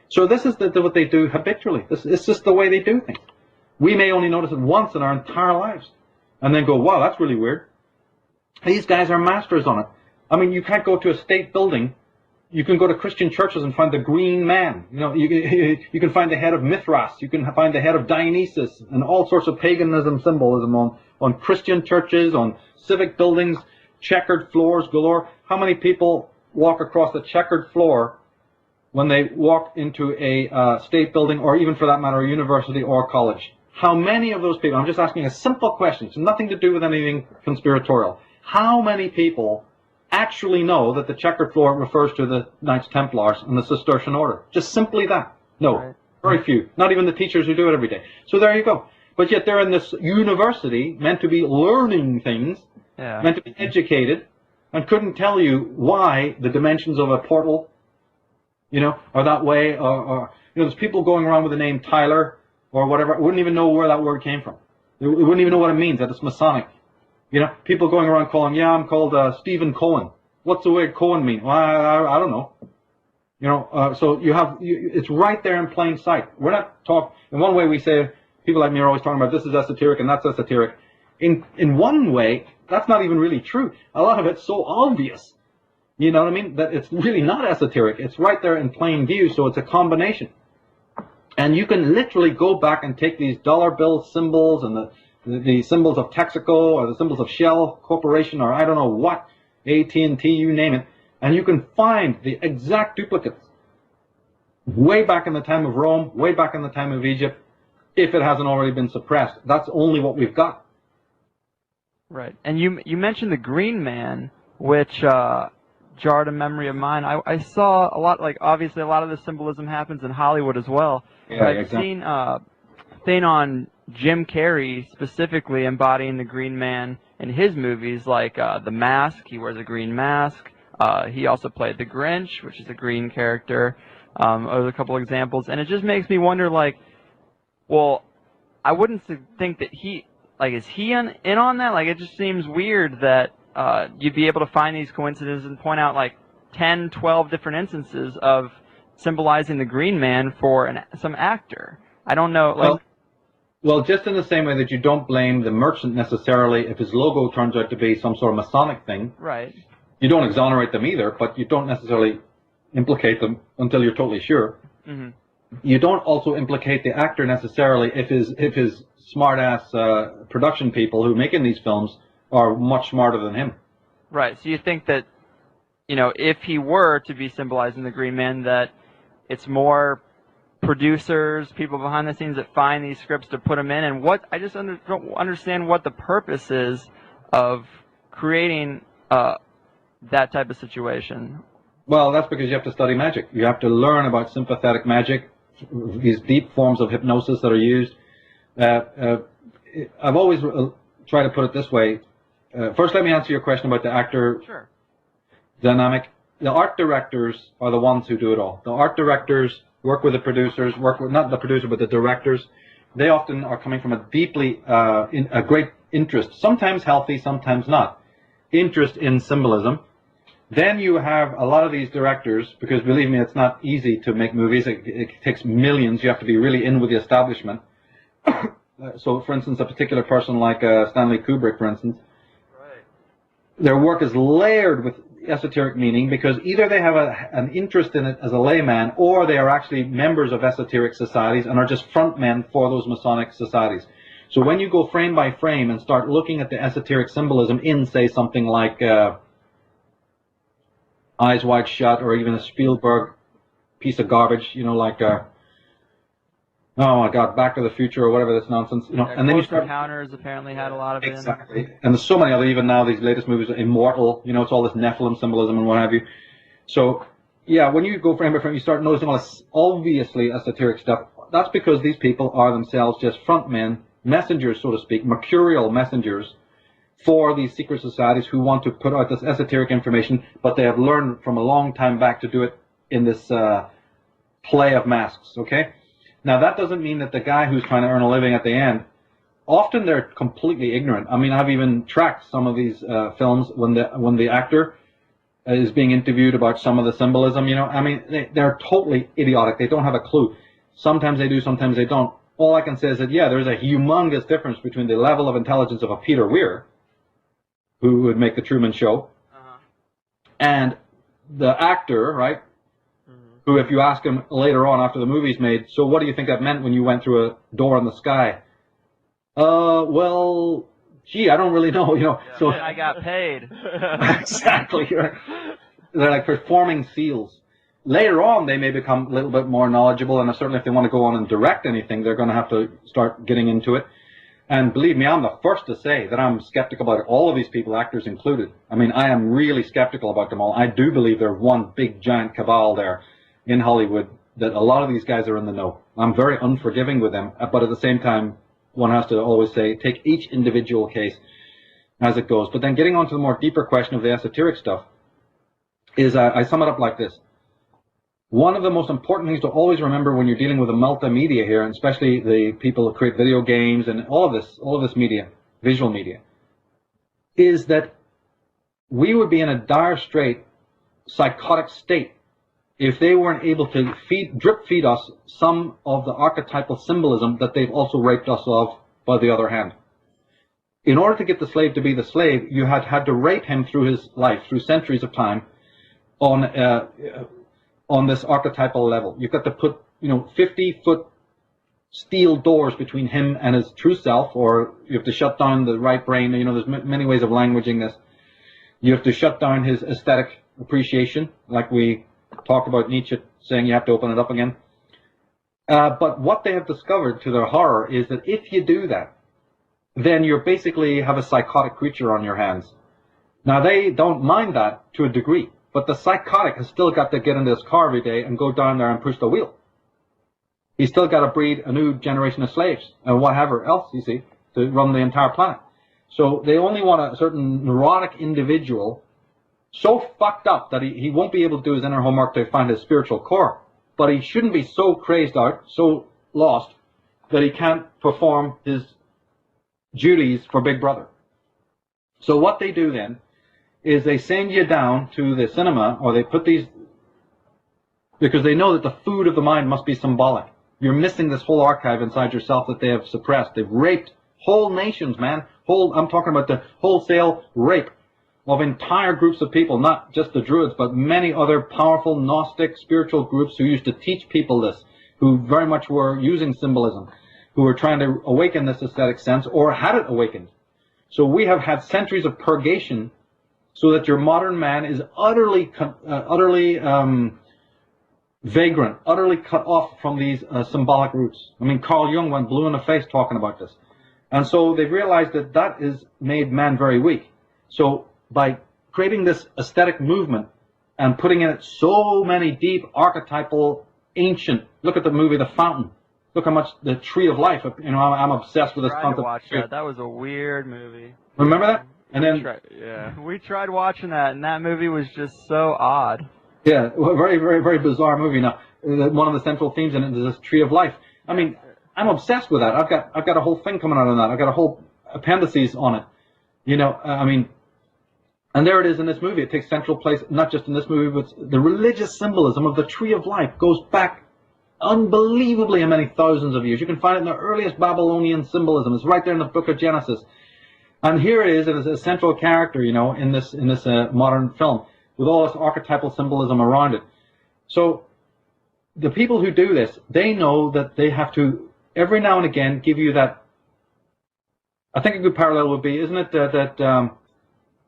So this is what they do habitually. It's just the way they do things. We may only notice it once in our entire lives, and then go, wow, that's really weird. These guys are masters on it. I mean, you can't go to a state building You can go to Christian churches and find the green man. You know, you can find the head of Mithras. You can find the head of Dionysus, and all sorts of paganism symbolism on Christian churches, on civic buildings, checkered floors galore. How many people walk across the checkered floor when they walk into a state building, or even for that matter, a university or college? How many of those people, I'm just asking a simple question, it's nothing to do with anything conspiratorial. How many people actually know that the checkered floor refers to the Knights Templars and the Cistercian order? Just simply that. No. Right. Very few. Not even the teachers who do it every day. So there you go. But yet they're in this university, meant to be learning things, meant to be educated, and couldn't tell you why the dimensions of a portal, you know, are that way, or you know, there's people going around with the name Tyler or whatever, wouldn't even know where that word came from. They wouldn't even know what it means, that it's Masonic. You know, people going around calling, yeah, I'm called Stephen Cohen. What's the word Cohen mean? Well, I don't know. You know, so it's right there in plain sight. We're not talking, in one way we say, people like me are always talking about this is esoteric and that's esoteric. In one way, that's not even really true. A lot of it's so obvious, you know what I mean, that it's really not esoteric. It's right there in plain view, so it's a combination. And you can literally go back and take these dollar bill symbols and the symbols of Texaco or the symbols of Shell Corporation or I don't know what, AT&T, you name it, and you can find the exact duplicates way back in the time of Rome, way back in the time of Egypt, if it hasn't already been suppressed. That's only what we've got. Right. And you mentioned the Green Man, which jarred a memory of mine. I saw a lot, like, obviously a lot of the symbolism happens in Hollywood as well. Yeah, I've exactly. seen thing on Jim Carrey specifically embodying the Green Man in his movies, like The Mask. He wears a green mask. He also played the Grinch, which is a green character. There's a couple examples, and it just makes me wonder, like, well, I wouldn't think that is he in on that? Like, it just seems weird that you'd be able to find these coincidences and point out like 10, 12 different instances of symbolizing the Green Man for some actor. I don't know, like. Well, just in the same way that you don't blame the merchant necessarily if his logo turns out to be some sort of Masonic thing. Right. You don't exonerate them either, but you don't necessarily implicate them until you're totally sure. Mm-hmm. You don't also implicate the actor necessarily if his smart-ass production people who are making these films are much smarter than him. Right. So you think that, you know, if he were to be symbolizing the Green Man, that it's more producers, people behind the scenes that find these scripts to put them in, and what I just don't understand what the purpose is of creating that type of situation. Well, that's because you have to study magic. You have to learn about sympathetic magic, these deep forms of hypnosis that are used. I've always tried to put it this way. First, let me answer your question about the actor dynamic. The art directors are the ones who do it all. The art directors work with the producers, work with, not the producer, but the directors. They often are coming from a deeply, a great interest, sometimes healthy, sometimes not, interest in symbolism. Then you have a lot of these directors, because believe me, it's not easy to make movies. It takes millions. You have to be really in with the establishment. So, for instance, a particular person like Stanley Kubrick, for instance, their work is layered with esoteric meaning because either they have an interest in it as a layman, or they are actually members of esoteric societies and are just front men for those Masonic societies. So when you go frame by frame and start looking at the esoteric symbolism in, say, something like Eyes Wide Shut, or even a Spielberg piece of garbage, you know, like oh my God, Back to the Future or whatever this nonsense, you know, and then you start. Encounters apparently had a lot of it. Exactly, and there's so many other, even now these latest movies, Immortal, you know, it's all this Nephilim symbolism and what have you. So yeah, when you go frame by frame, you start noticing all this obviously esoteric stuff. That's because these people are themselves just front men, messengers, so to speak, mercurial messengers for these secret societies who want to put out this esoteric information, but they have learned from a long time back to do it in this play of masks, okay? Now, that doesn't mean that the guy who's trying to earn a living at the end, often they're completely ignorant. I mean, I've even tracked some of these films when the actor is being interviewed about some of the symbolism, you know. I mean, they're totally idiotic. They don't have a clue. Sometimes they do, sometimes they don't. All I can say is that, yeah, there's a humongous difference between the level of intelligence of a Peter Weir, who would make the Truman Show, and the actor, right, who if you ask him later on after the movie's made, so what do you think that meant when you went through a door in the sky? Well, gee, I don't really know, Yeah, so I got paid. exactly. They're like performing seals. Later on, they may become a little bit more knowledgeable, and certainly if they want to go on and direct anything, they're going to have to start getting into it. And believe me, I'm the first to say that I'm skeptical about all of these people, actors included. I mean, I am really skeptical about them all. I do believe there's one big giant cabal there in Hollywood that a lot of these guys are in the know. I'm very unforgiving with them, but at the same time, one has to always say, take each individual case as it goes. But then getting on to the more deeper question of the esoteric stuff is, I sum it up like this. One of the most important things to always remember when you're dealing with the multimedia here, and especially the people who create video games and all of this media, visual media, is that we would be in a dire strait, psychotic state if they weren't able to drip feed us some of the archetypal symbolism that they've also raped us of by the other hand. In order to get the slave to be the slave, you had to rape him through his life, through centuries of time, on this archetypal level. You've got to put, 50-foot steel doors between him and his true self, or you have to shut down the right brain. There's many ways of languaging this. You have to shut down his aesthetic appreciation, like we talked about Nietzsche saying you have to open it up again. But what they have discovered, to their horror, is that if you do that, then you basically have a psychotic creature on your hands. Now, they don't mind that to a degree. But the psychotic has still got to get into his car every day and go down there and push the wheel. He's still got to breed a new generation of slaves and whatever else, you see, to run the entire planet. So they only want a certain neurotic individual so fucked up that he won't be able to do his inner homework to find his spiritual core. But he shouldn't be so crazed out, so lost, that he can't perform his duties for Big Brother. So what they do then is they send you down to the cinema, or they put these, because they know that the food of the mind must be symbolic. You're missing this whole archive inside yourself that they have suppressed. They've raped whole nations, man. I'm talking about the wholesale rape of entire groups of people, not just the Druids, but many other powerful Gnostic spiritual groups who used to teach people this, who very much were using symbolism, who were trying to awaken this aesthetic sense, or had it awakened. So we have had centuries of purgation, so that your modern man is utterly vagrant, utterly cut off from these symbolic roots. I mean, Carl Jung went blue in the face talking about this. And so they've realized that that has made man very weak. So by creating this aesthetic movement and putting in it so many deep, archetypal, ancient, look at the movie The Fountain. Look how much the Tree of Life, I'm obsessed with this I tried concept. to watch that. That was a weird movie. Remember that? And then, we tried watching that, and that movie was just so odd. Yeah, well, very, very, very bizarre movie. Now, one of the central themes in it is this Tree of Life. I mean, I'm obsessed with that. I've got a whole thing coming out of that. I've got a whole appendices on it. I mean, and there it is in this movie. It takes central place, not just in this movie, but the religious symbolism of the Tree of Life goes back unbelievably many thousands of years. You can find it in the earliest Babylonian symbolism. It's right there in the book of Genesis. And here it is as a central character, in this modern film, with all this archetypal symbolism around it. So the people who do this, they know that they have to, every now and again, give you that. I think a good parallel would be, isn't it, that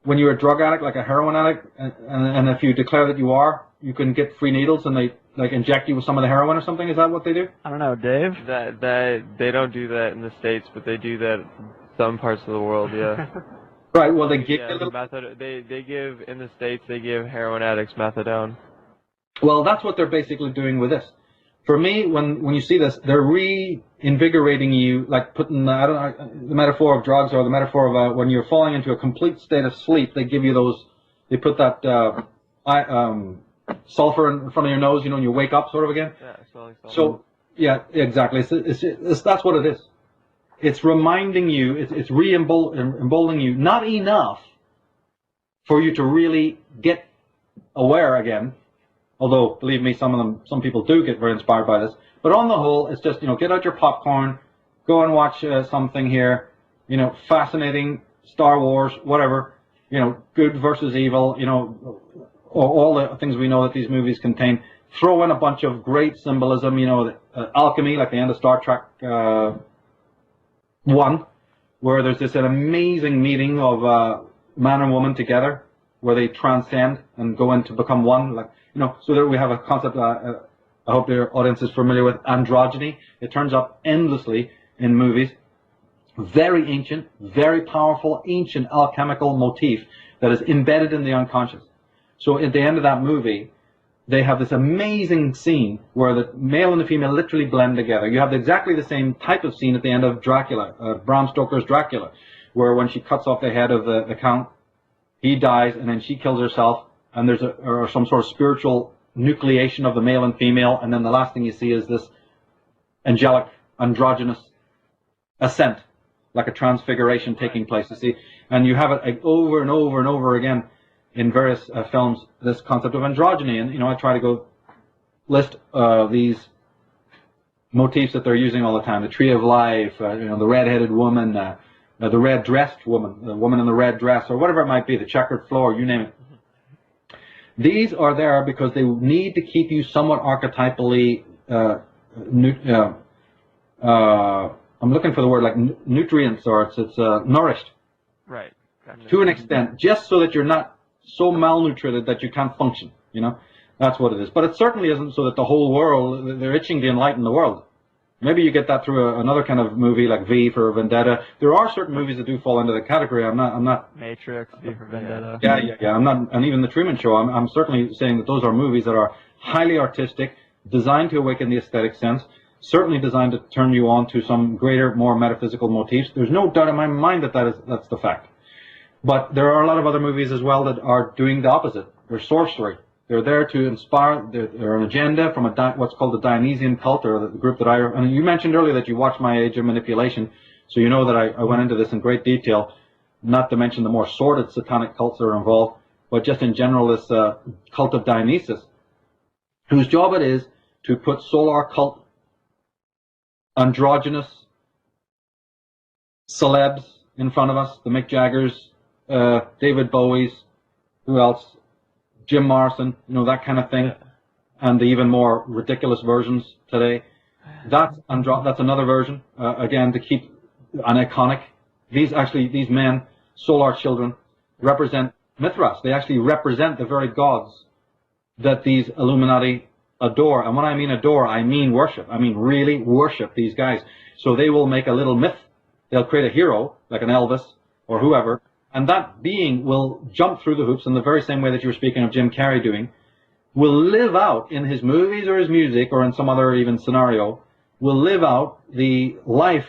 when you're a drug addict, like a heroin addict, and if you declare that you are, you can get free needles and they inject you with some of the heroin or something? Is that what they do? I don't know, Dave. That they don't do that in the States, but they do that some parts of the world, yeah. Right, well, they give they give, in the States, they give heroin addicts methadone. Well, that's what they're basically doing with this. For me, when you see this, they're reinvigorating you, like putting, the metaphor of drugs, or the metaphor of when you're falling into a complete state of sleep, they give you those, they put that sulfur in front of your nose, and you wake up sort of again. Yeah, sulfur. So, yeah, exactly. That's what it is. It's reminding you, it's re-emboldening you, not enough for you to really get aware again. Although, believe me, some people do get very inspired by this. But on the whole, it's just, get out your popcorn, go and watch something here, fascinating, Star Wars, whatever, good versus evil, all the things we know that these movies contain. Throw in a bunch of great symbolism, alchemy, like the end of Star Trek 1, where there's this an amazing meeting of man and woman together, where they transcend and go in to become one. So there we have a concept. I hope the audience is familiar with androgyny. It turns up endlessly in movies. Very ancient, very powerful, ancient alchemical motif that is embedded in the unconscious. So at the end of that movie, they have this amazing scene where the male and the female literally blend together. You have exactly the same type of scene at the end of Dracula, Bram Stoker's Dracula, where when she cuts off the head of the count, he dies, and then she kills herself, and there's some sort of spiritual nucleation of the male and female, and then the last thing you see is this angelic, androgynous ascent, like a transfiguration taking place, you see. And you have it over and over and over again in various films, this concept of androgyny. And, I try to go list these motifs that they're using all the time. The tree of life, the red-headed woman, the red-dressed woman, the woman in the red dress, or whatever it might be, the checkered floor, you name it. These are there because they need to keep you somewhat archetypally, I'm looking for the word, like nutrients, or it's nourished. Right. Gotcha. To an extent, just so that you're not so malnutrited that you can't function, That's what it is. But it certainly isn't so that the whole world, they're itching to enlighten the world. Maybe you get that through another kind of movie like V for Vendetta. There are certain movies that do fall into the category. I'm not. Matrix, V for Vendetta. Yeah. I'm not, and even the Truman Show. I'm certainly saying that those are movies that are highly artistic, designed to awaken the aesthetic sense, certainly designed to turn you on to some greater, more metaphysical motifs. There's no doubt in my mind that that's the fact. But there are a lot of other movies as well that are doing the opposite. They're sorcery. They're there to inspire. They're an agenda from what's called the Dionysian cult, or the group that and you mentioned earlier that you watched My Age of Manipulation, so you know that I went into this in great detail, not to mention the more sordid satanic cults that are involved, but just in general this cult of Dionysus, whose job it is to put solar cult, androgynous celebs in front of us, the Mick Jaggers, David Bowies, who else? Jim Morrison, that kind of thing, and the even more ridiculous versions today. That's another version, again, to keep an iconic. These men, solar children, represent Mithras. They actually represent the very gods that these Illuminati adore. And when I mean adore, I mean worship. I mean really worship these guys. So they will make a little myth. They'll create a hero, like an Elvis or whoever, and that being will jump through the hoops in the very same way that you were speaking of Jim Carrey doing, will live out in his movies or his music or in some other even scenario, will live out the life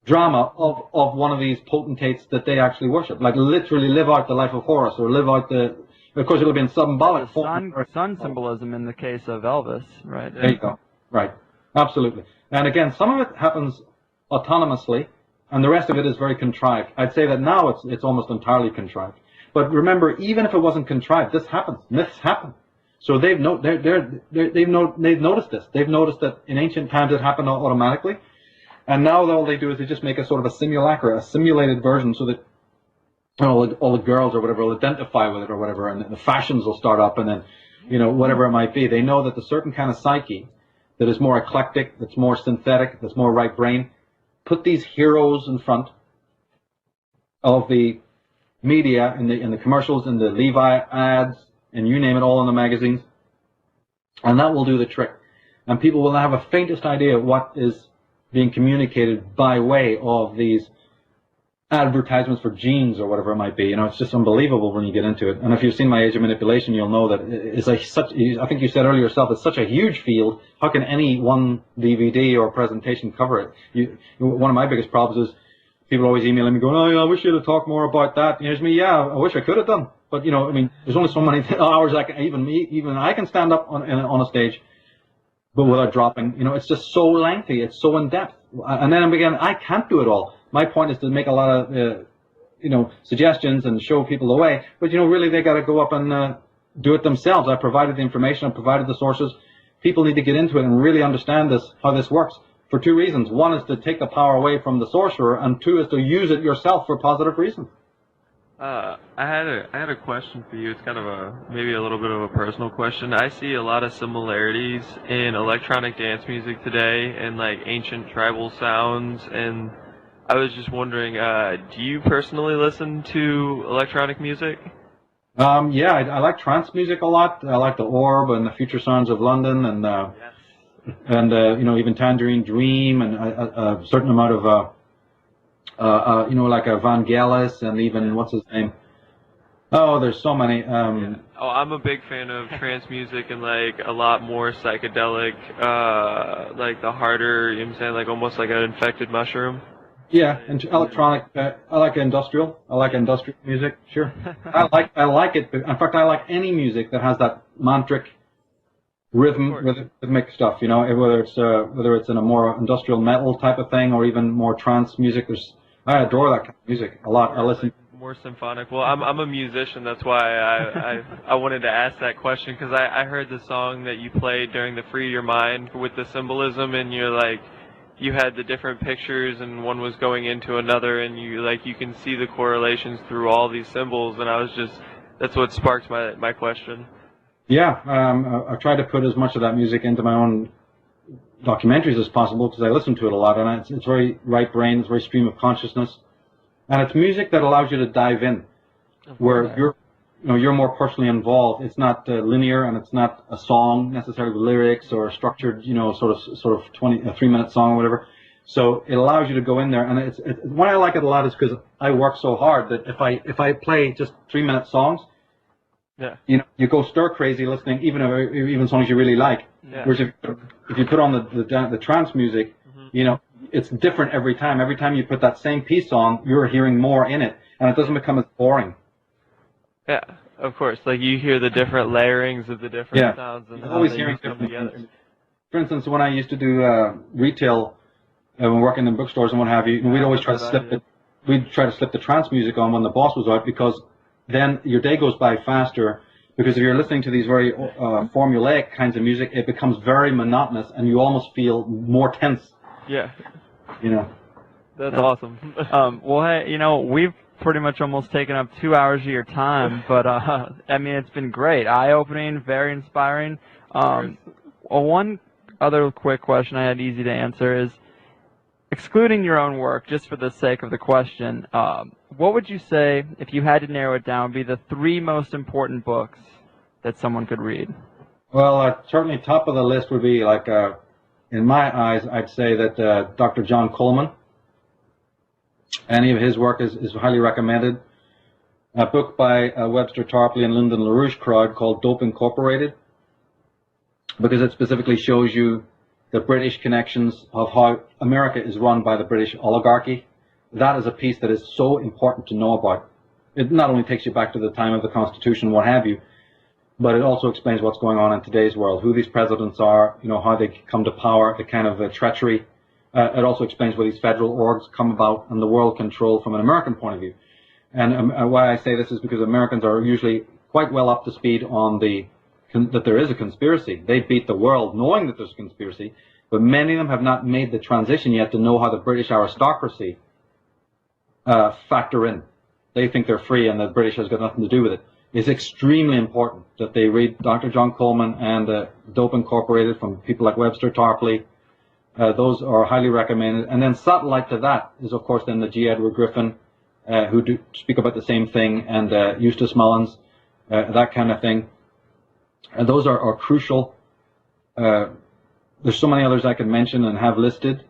drama of one of these potentates that they actually worship. Like literally live out the life of Horus, or live out of course it'll be in symbolic form. Sun symbolism in the case of Elvis, right? There you go. Right. Absolutely. And again, some of it happens autonomously, and the rest of it is very contrived. I'd say that now it's almost entirely contrived. But remember, even if it wasn't contrived, this happens. Myths happen. So they've noticed this. They've noticed that in ancient times it happened automatically, and now all they do is they just make a sort of a simulacra, a simulated version, so that all the girls or whatever will identify with it or whatever, and the fashions will start up, and then whatever it might be. They know that the certain kind of psyche that is more eclectic, that's more synthetic, that's more right brain, put these heroes in front of the media, in the commercials, in the Levi ads, and you name it, all in the magazines, and that will do the trick. And people will have a faintest idea of what is being communicated by way of these advertisements for jeans or whatever it might be. It's just unbelievable when you get into it. And if you've seen My Age of Manipulation, you'll know that it's I think you said earlier yourself, it's such a huge field. How can any one DVD or presentation cover it? One of my biggest problems is people always emailing me going, "Oh, yeah, I wish you'd have talked more about that." And here's me, yeah, I wish I could have done. But there's only so many hours even I can stand up on a stage, but without dropping. It's just so lengthy, it's so in depth. And then again, I can't do it all. My point is to make a lot of, suggestions and show people the way. But, really they got to go up and do it themselves. I provided the information, I provided the sources. People need to get into it and really understand how this works, for two reasons. One is to take the power away from the sorcerer, and two is to use it yourself for positive reasons. I had a question for you. It's kind of maybe a little bit of a personal question. I see a lot of similarities in electronic dance music today and like ancient tribal sounds, and I was just wondering, do you personally listen to electronic music? Yeah, I like trance music a lot. I like the Orb and the Future Sounds of London, and even Tangerine Dream, and a certain amount of like a Vangelis, and even what's his name? Oh, there's so many. Oh, I'm a big fan of trance music and like a lot more psychedelic, like the harder, you know what I'm saying, like almost like an infected mushroom. Yeah, and electronic. I like industrial. I like industrial music. Sure, I like it. In fact, I like any music that has that mantric rhythmic stuff. You know, whether it's in a more industrial metal type of thing or even more trance music. I adore that kind of music a lot. I listen. More symphonic. Well, I'm a musician. That's why I wanted to ask that question, because I heard the song that you played during the Free Your Mind with the symbolism, and you're like, you had the different pictures and one was going into another, and you can see the correlations through all these symbols, and that's what sparked my question. Yeah, I try to put as much of that music into my own documentaries as possible because I listen to it a lot, and it's very right brain, it's very stream of consciousness, and it's music that allows you to dive in, where you're more personally involved. It's not linear, and it's not a song necessarily with lyrics or a structured, sort of 3-minute song or whatever. So it allows you to go in there, and why I like it a lot is because I work so hard that if I play just 3-minute songs, you go stir crazy listening, even songs you really like. Yeah. Whereas if you put on the trance music, it's different every time. Every time you put that same piece on, you're hearing more in it, and it doesn't become as boring. Yeah, of course. Like you hear the different layerings of the different sounds and how always they hearing come different together. For instance, when I used to do retail, when working in bookstores and what have you, we'd always try to slip the trance music on when the boss was out, because then your day goes by faster. Because if you're listening to these very formulaic kinds of music, it becomes very monotonous, and you almost feel more tense. Yeah. That's Yeah. awesome. Well, hey, we've pretty much almost taken up 2 hours of your time, but it's been great, eye-opening, very inspiring. One other quick question I had easy to answer is, excluding your own work, just for the sake of the question, what would you say, if you had to narrow it down, would be the 3 most important books that someone could read? Well, certainly top of the list would be, in my eyes, I'd say that Dr. John Coleman. Any of his work is highly recommended. A book by Webster Tarpley and Lyndon LaRouche crowd called Dope Incorporated, because it specifically shows you the British connections of how America is run by the British oligarchy. That is a piece that is so important to know about. It not only takes you back to the time of the Constitution, what have you, but it also explains what's going on in today's world, who these presidents are, how they come to power, the kind of treachery. It also explains where these federal orgs come about and the world control from an American point of view. And why I say this is because Americans are usually quite well up to speed on that there is a conspiracy. They beat the world knowing that there's a conspiracy, but many of them have not made the transition yet to know how the British aristocracy factor in. They think they're free and the British has got nothing to do with it. It's extremely important that they read Dr. John Coleman and Dope Incorporated from people like Webster Tarpley. Those are highly recommended. And then satellite to that is, of course, then the G. Edward Griffin, who do speak about the same thing, and Eustace Mullins, that kind of thing. Those are crucial. There's so many others I can mention and have listed.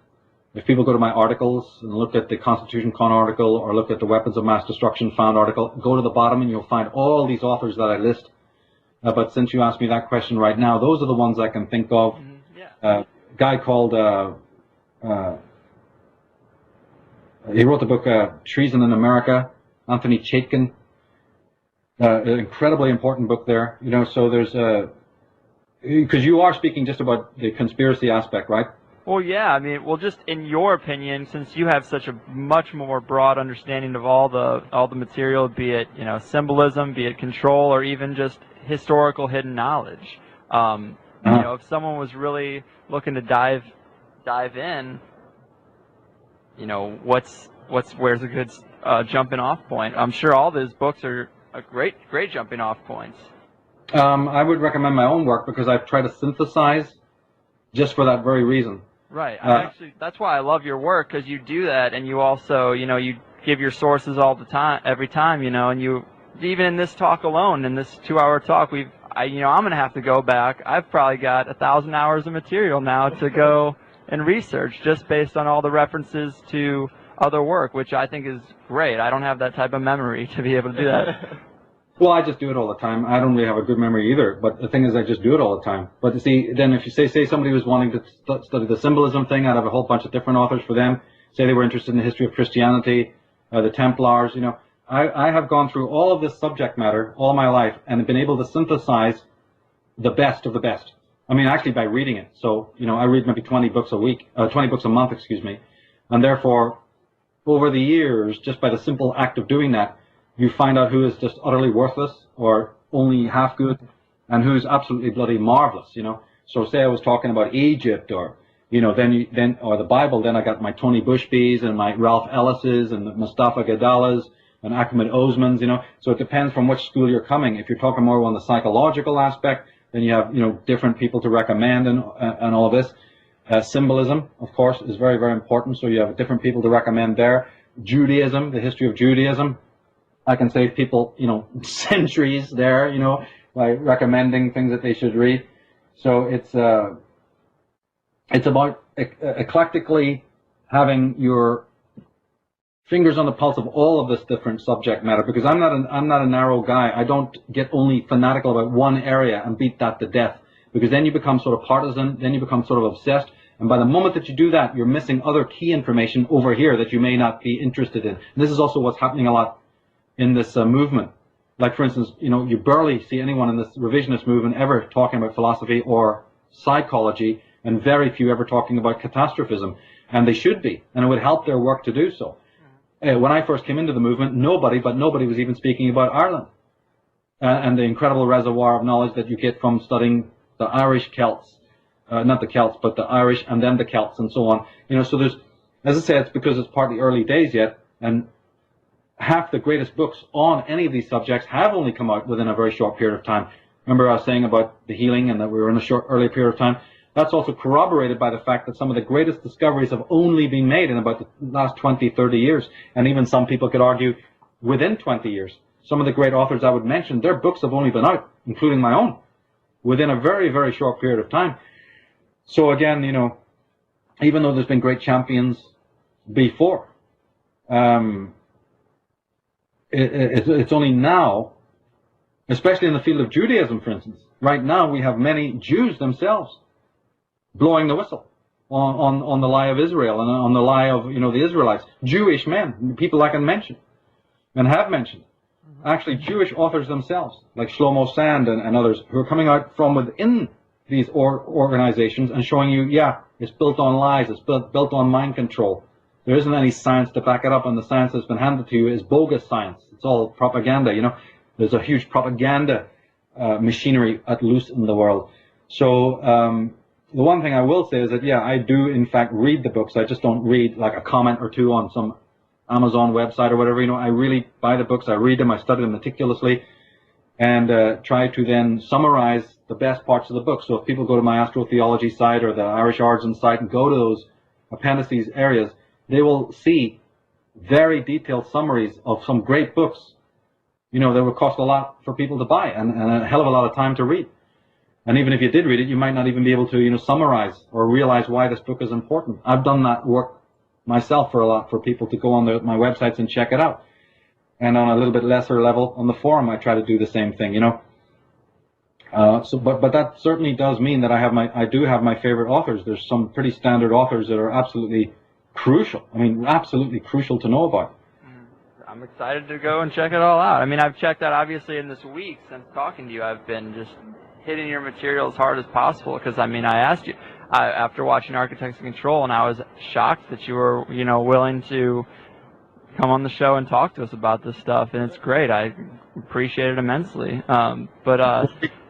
If people go to my articles and look at the Constitution Con article or look at the Weapons of Mass Destruction Found article, go to the bottom and you'll find all these authors that I list. But since you asked me that question right now, those are the ones I can think of. A guy called, he wrote the book Treason in America, Anthony Chaikin. An incredibly important book there. So there's because you are speaking just about the conspiracy aspect, right? Well, yeah. Just in your opinion, since you have such a much more broad understanding of all the material, be it symbolism, be it control, or even just historical hidden knowledge. If someone was really looking to dive in, where's a good jumping off point. I'm sure all those books are a great jumping off points. I would recommend my own work because I've tried to synthesize just for that very reason. Right. That's why I love your work, because you do that, and you also, you give your sources all the time, every time, and you, even in this talk alone, in this 2-hour talk, I'm going to have to go back. I've probably got 1,000 hours of material now to go and research just based on all the references to other work, which I think is great. I don't have that type of memory to be able to do that. Well, I just do it all the time. I don't really have a good memory either, but the thing is I just do it all the time. But you see, then if you say somebody was wanting to study the symbolism thing, I'd have a whole bunch of different authors for them. Say they were interested in the history of Christianity, the Templars, I have gone through all of this subject matter all my life and been able to synthesize the best of the best. I mean, actually by reading it. So, I read maybe 20 books a month, excuse me. And therefore, over the years, just by the simple act of doing that, you find out who is just utterly worthless or only half good and who's absolutely bloody marvelous, So say I was talking about Egypt or, or the Bible, then I got my Tony Bushbys and my Ralph Ellis's and Mustafa Gadalas and Ahmed Osman's, So it depends from which school you're coming. If you're talking more on the psychological aspect, then you have, different people to recommend and all of this. Symbolism, of course, is very, very important. So you have different people to recommend there. Judaism, the history of Judaism. I can save people, centuries there, by recommending things that they should read. So it's about eclectically having your fingers on the pulse of all of this different subject matter, because I'm not a narrow guy. I don't get only fanatical about one area and beat that to death, because then you become sort of partisan, then you become sort of obsessed. And by the moment that you do that, you're missing other key information over here that you may not be interested in. And this is also what's happening a lot in this movement. Like, for instance, you barely see anyone in this revisionist movement ever talking about philosophy or psychology, and very few ever talking about catastrophism. And they should be, and it would help their work to do so. When I first came into the movement, nobody was even speaking about Ireland and the incredible reservoir of knowledge that you get from studying the Irish Celts, not the Celts, but the Irish and then the Celts and so on. So there's, as I say, it's because it's partly early days yet, and half the greatest books on any of these subjects have only come out within a very short period of time. Remember I was saying about the healing and that we were in a short, early period of time? That's also corroborated by the fact that some of the greatest discoveries have only been made in about the last 20, 30 years. And even some people could argue within 20 years. Some of the great authors I would mention, their books have only been out, including my own, within a very, very short period of time. So again, even though there's been great champions before, it's only now, especially in the field of Judaism, for instance. Right now, we have many Jews themselves blowing the whistle on the lie of Israel and on the lie of, the Israelites. Jewish men, people I can mention and have mentioned. Actually, Jewish authors themselves, like Shlomo Sand and others, who are coming out from within these organizations and showing you, it's built on lies, it's built on mind control. There isn't any science to back it up, and the science that's been handed to you is bogus science. It's all propaganda, There's a huge propaganda machinery at loose in the world. So the one thing I will say is that, I do, in fact, read the books. I just don't read like a comment or two on some Amazon website or whatever. I really buy the books, I read them, I study them meticulously, and try to then summarize the best parts of the book. So if people go to my astrotheology site or the Irish Origin site and go to those appendices areas, they will see very detailed summaries of some great books, that would cost a lot for people to buy and a hell of a lot of time to read. And even if you did read it, you might not even be able to, summarize or realize why this book is important. I've done that work myself for people to go on my websites and check it out. And on a little bit lesser level on the forum, I try to do the same thing, But that certainly does mean that I do have my favorite authors. There's some pretty standard authors that are absolutely crucial. I mean, absolutely crucial to know about. I'm excited to go and check it all out. I mean, I've checked out, obviously, in this week since talking to you. I've been just hitting your material as hard as possible because, I asked you after watching Architects of Control, and I was shocked that you were, willing to come on the show and talk to us about this stuff, and it's great. I appreciate it immensely. But I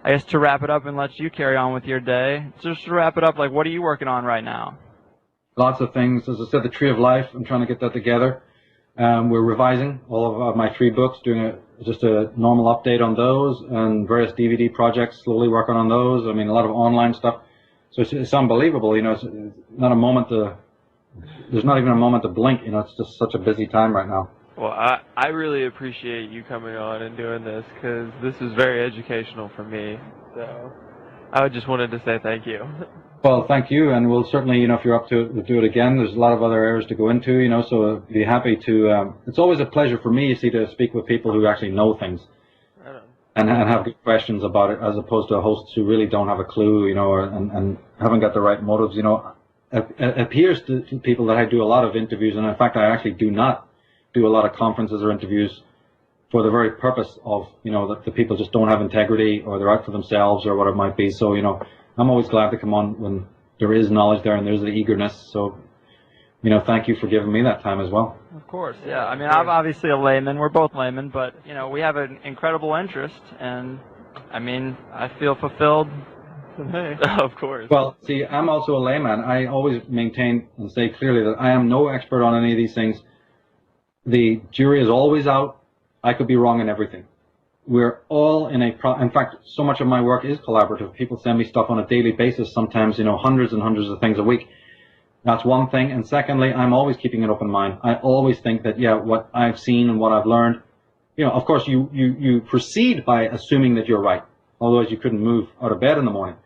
guess to wrap it up and let you carry on with your day, just to wrap it up, what are you working on right now? Lots of things. As I said, the Tree of Life, I'm trying to get that together. We're revising all of my 3 books, doing just a normal update on those, and various DVD projects, slowly working on those. I mean, a lot of online stuff. So it's unbelievable, you know, it's not a moment there's not even a moment to blink, you know, it's just such a busy time right now. Well, I really appreciate you coming on and doing this, because this is very educational for me. So I just wanted to say thank you. Well, thank you, and we'll certainly, you know, if you're up to it, we'll do it again. There's a lot of other areas to go into, you know, so I'd be happy to. It's always a pleasure for me, you see, to speak with people who actually know things and have good questions about it, as opposed to hosts who really don't have a clue, you know, and haven't got the right motives. You know, it appears to people that I do a lot of interviews, and in fact, I actually do not do a lot of conferences or interviews for the very purpose of, you know, that the people just don't have integrity, or they're out for themselves, or what it might be. So, you know, I'm always glad to come on when there is knowledge there and there's the eagerness. So, you know, thank you for giving me that time as well. Of course, yeah. I mean, I'm obviously a layman. We're both laymen, but, you know, we have an incredible interest, and, I mean, I feel fulfilled. Of course. Well, see, I'm also a layman. I always maintain and say clearly that I am no expert on any of these things. The jury is always out. I could be wrong in everything. We're all in in fact, so much of my work is collaborative. People send me stuff on a daily basis, sometimes, you know, hundreds and hundreds of things a week. That's one thing. And secondly, I'm always keeping an open mind. I always think that, yeah, what I've seen and what I've learned, you know, of course, you proceed by assuming that you're right. Otherwise, you couldn't move out of bed in the morning.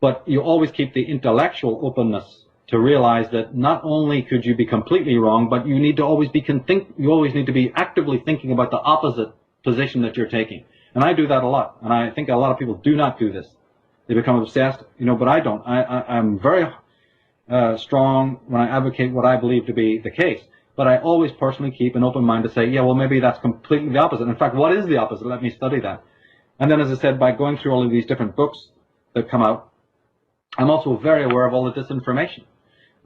But you always keep the intellectual openness to realize that not only could you be completely wrong, but you need to always you always need to be actively thinking about the opposite position that you're taking. And I do that a lot. And I think a lot of people do not do this. They become obsessed, you know, but I don't. I'm very strong when I advocate what I believe to be the case. But I always personally keep an open mind to say, yeah, well, maybe that's completely the opposite. In fact, what is the opposite? Let me study that. And then, as I said, by going through all of these different books that come out, I'm also very aware of all the disinformation.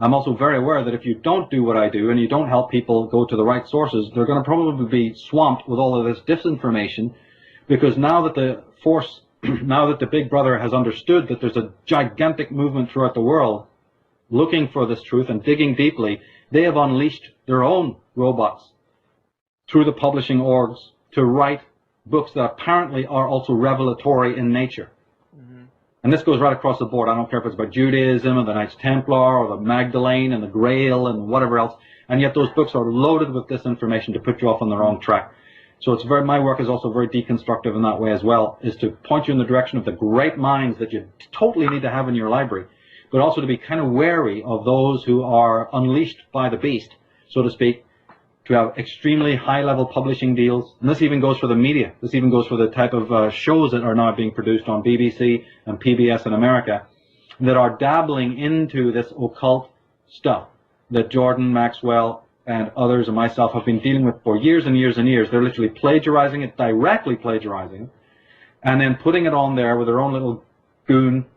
I'm also very aware that if you don't do what I do and you don't help people go to the right sources, they're going to probably be swamped with all of this disinformation, because now that the Big Brother has understood that there's a gigantic movement throughout the world looking for this truth and digging deeply, they have unleashed their own robots through the publishing orgs to write books that apparently are also revelatory in nature. And this goes right across the board. I don't care if it's about Judaism or the Knights Templar or the Magdalene and the Grail and whatever else. And yet those books are loaded with disinformation to put you off on the wrong track. So it's my work is also very deconstructive in that way as well, is to point you in the direction of the great minds that you totally need to have in your library, but also to be kind of wary of those who are unleashed by the beast, so to speak, to have extremely high-level publishing deals. And this even goes for the media. This even goes for the type of shows that are now being produced on BBC and PBS in America that are dabbling into this occult stuff that Jordan, Maxwell, and others and myself have been dealing with for years and years and years. They're literally plagiarizing it, directly plagiarizing it, and then putting it on there with their own little goon,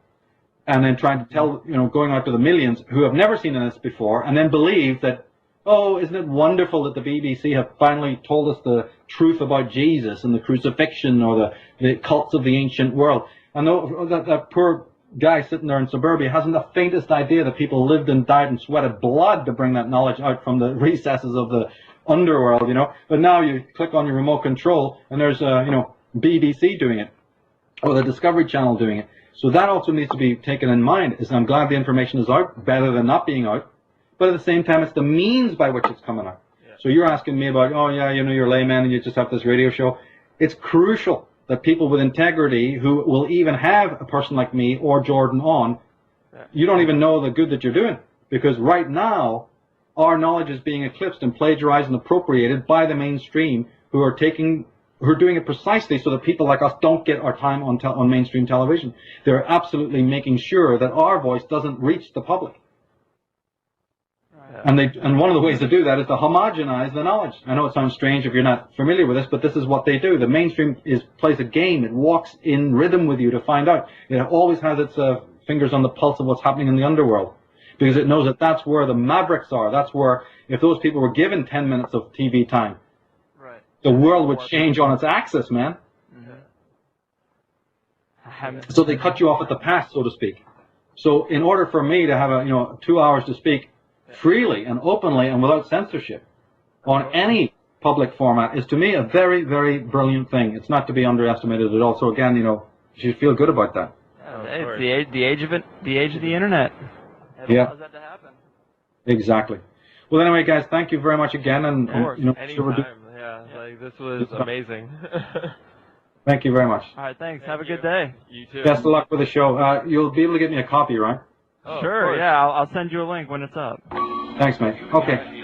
and then trying to tell, you know, going out to the millions who have never seen this before, and then believe that, oh, isn't it wonderful that the BBC have finally told us the truth about Jesus and the crucifixion or the cults of the ancient world. And that poor guy sitting there in suburbia hasn't the faintest idea that people lived and died and sweated blood to bring that knowledge out from the recesses of the underworld, you know. But now you click on your remote control and there's, you know, BBC doing it, or the Discovery Channel doing it. So that also needs to be taken in mind. I'm glad the information is out, better than not being out. But at the same time, it's the means by which it's coming out. Yeah. So you're asking me about, oh yeah, you know, you're a layman and you just have this radio show. It's crucial that people with integrity who will even have a person like me or Jordan on, you don't even know the good that you're doing. Because right now, our knowledge is being eclipsed and plagiarized and appropriated by the mainstream, who are doing it precisely so that people like us don't get our time on mainstream television. They're absolutely making sure that our voice doesn't reach the public. And one of the ways to do that is to homogenize the knowledge. I know it sounds strange if you're not familiar with this, but this is what they do. The mainstream plays a game. It walks in rhythm with you to find out. It always has its fingers on the pulse of what's happening in the underworld, because it knows that that's where the mavericks are. That's where, if those people were given 10 minutes of TV time, the world would change on its axis, man. So they cut you off at the pass, so to speak. So in order for me to have 2 hours to speak freely and openly and without censorship, on any public format is, to me, a very, very brilliant thing. It's not to be underestimated at all. So again, you know, you should feel good about that. It's the age of it, the age of the internet. It allows that to happen. Exactly. Well, anyway, guys, thank you very much again, and you know, anytime. Like this was amazing. Thank you very much. All right, thanks. Have a good day. You too. Best of luck with the show. You'll be able to get me a copy, right? Sure. Yeah, I'll send you a link when it's up. Thanks, mate. Okay.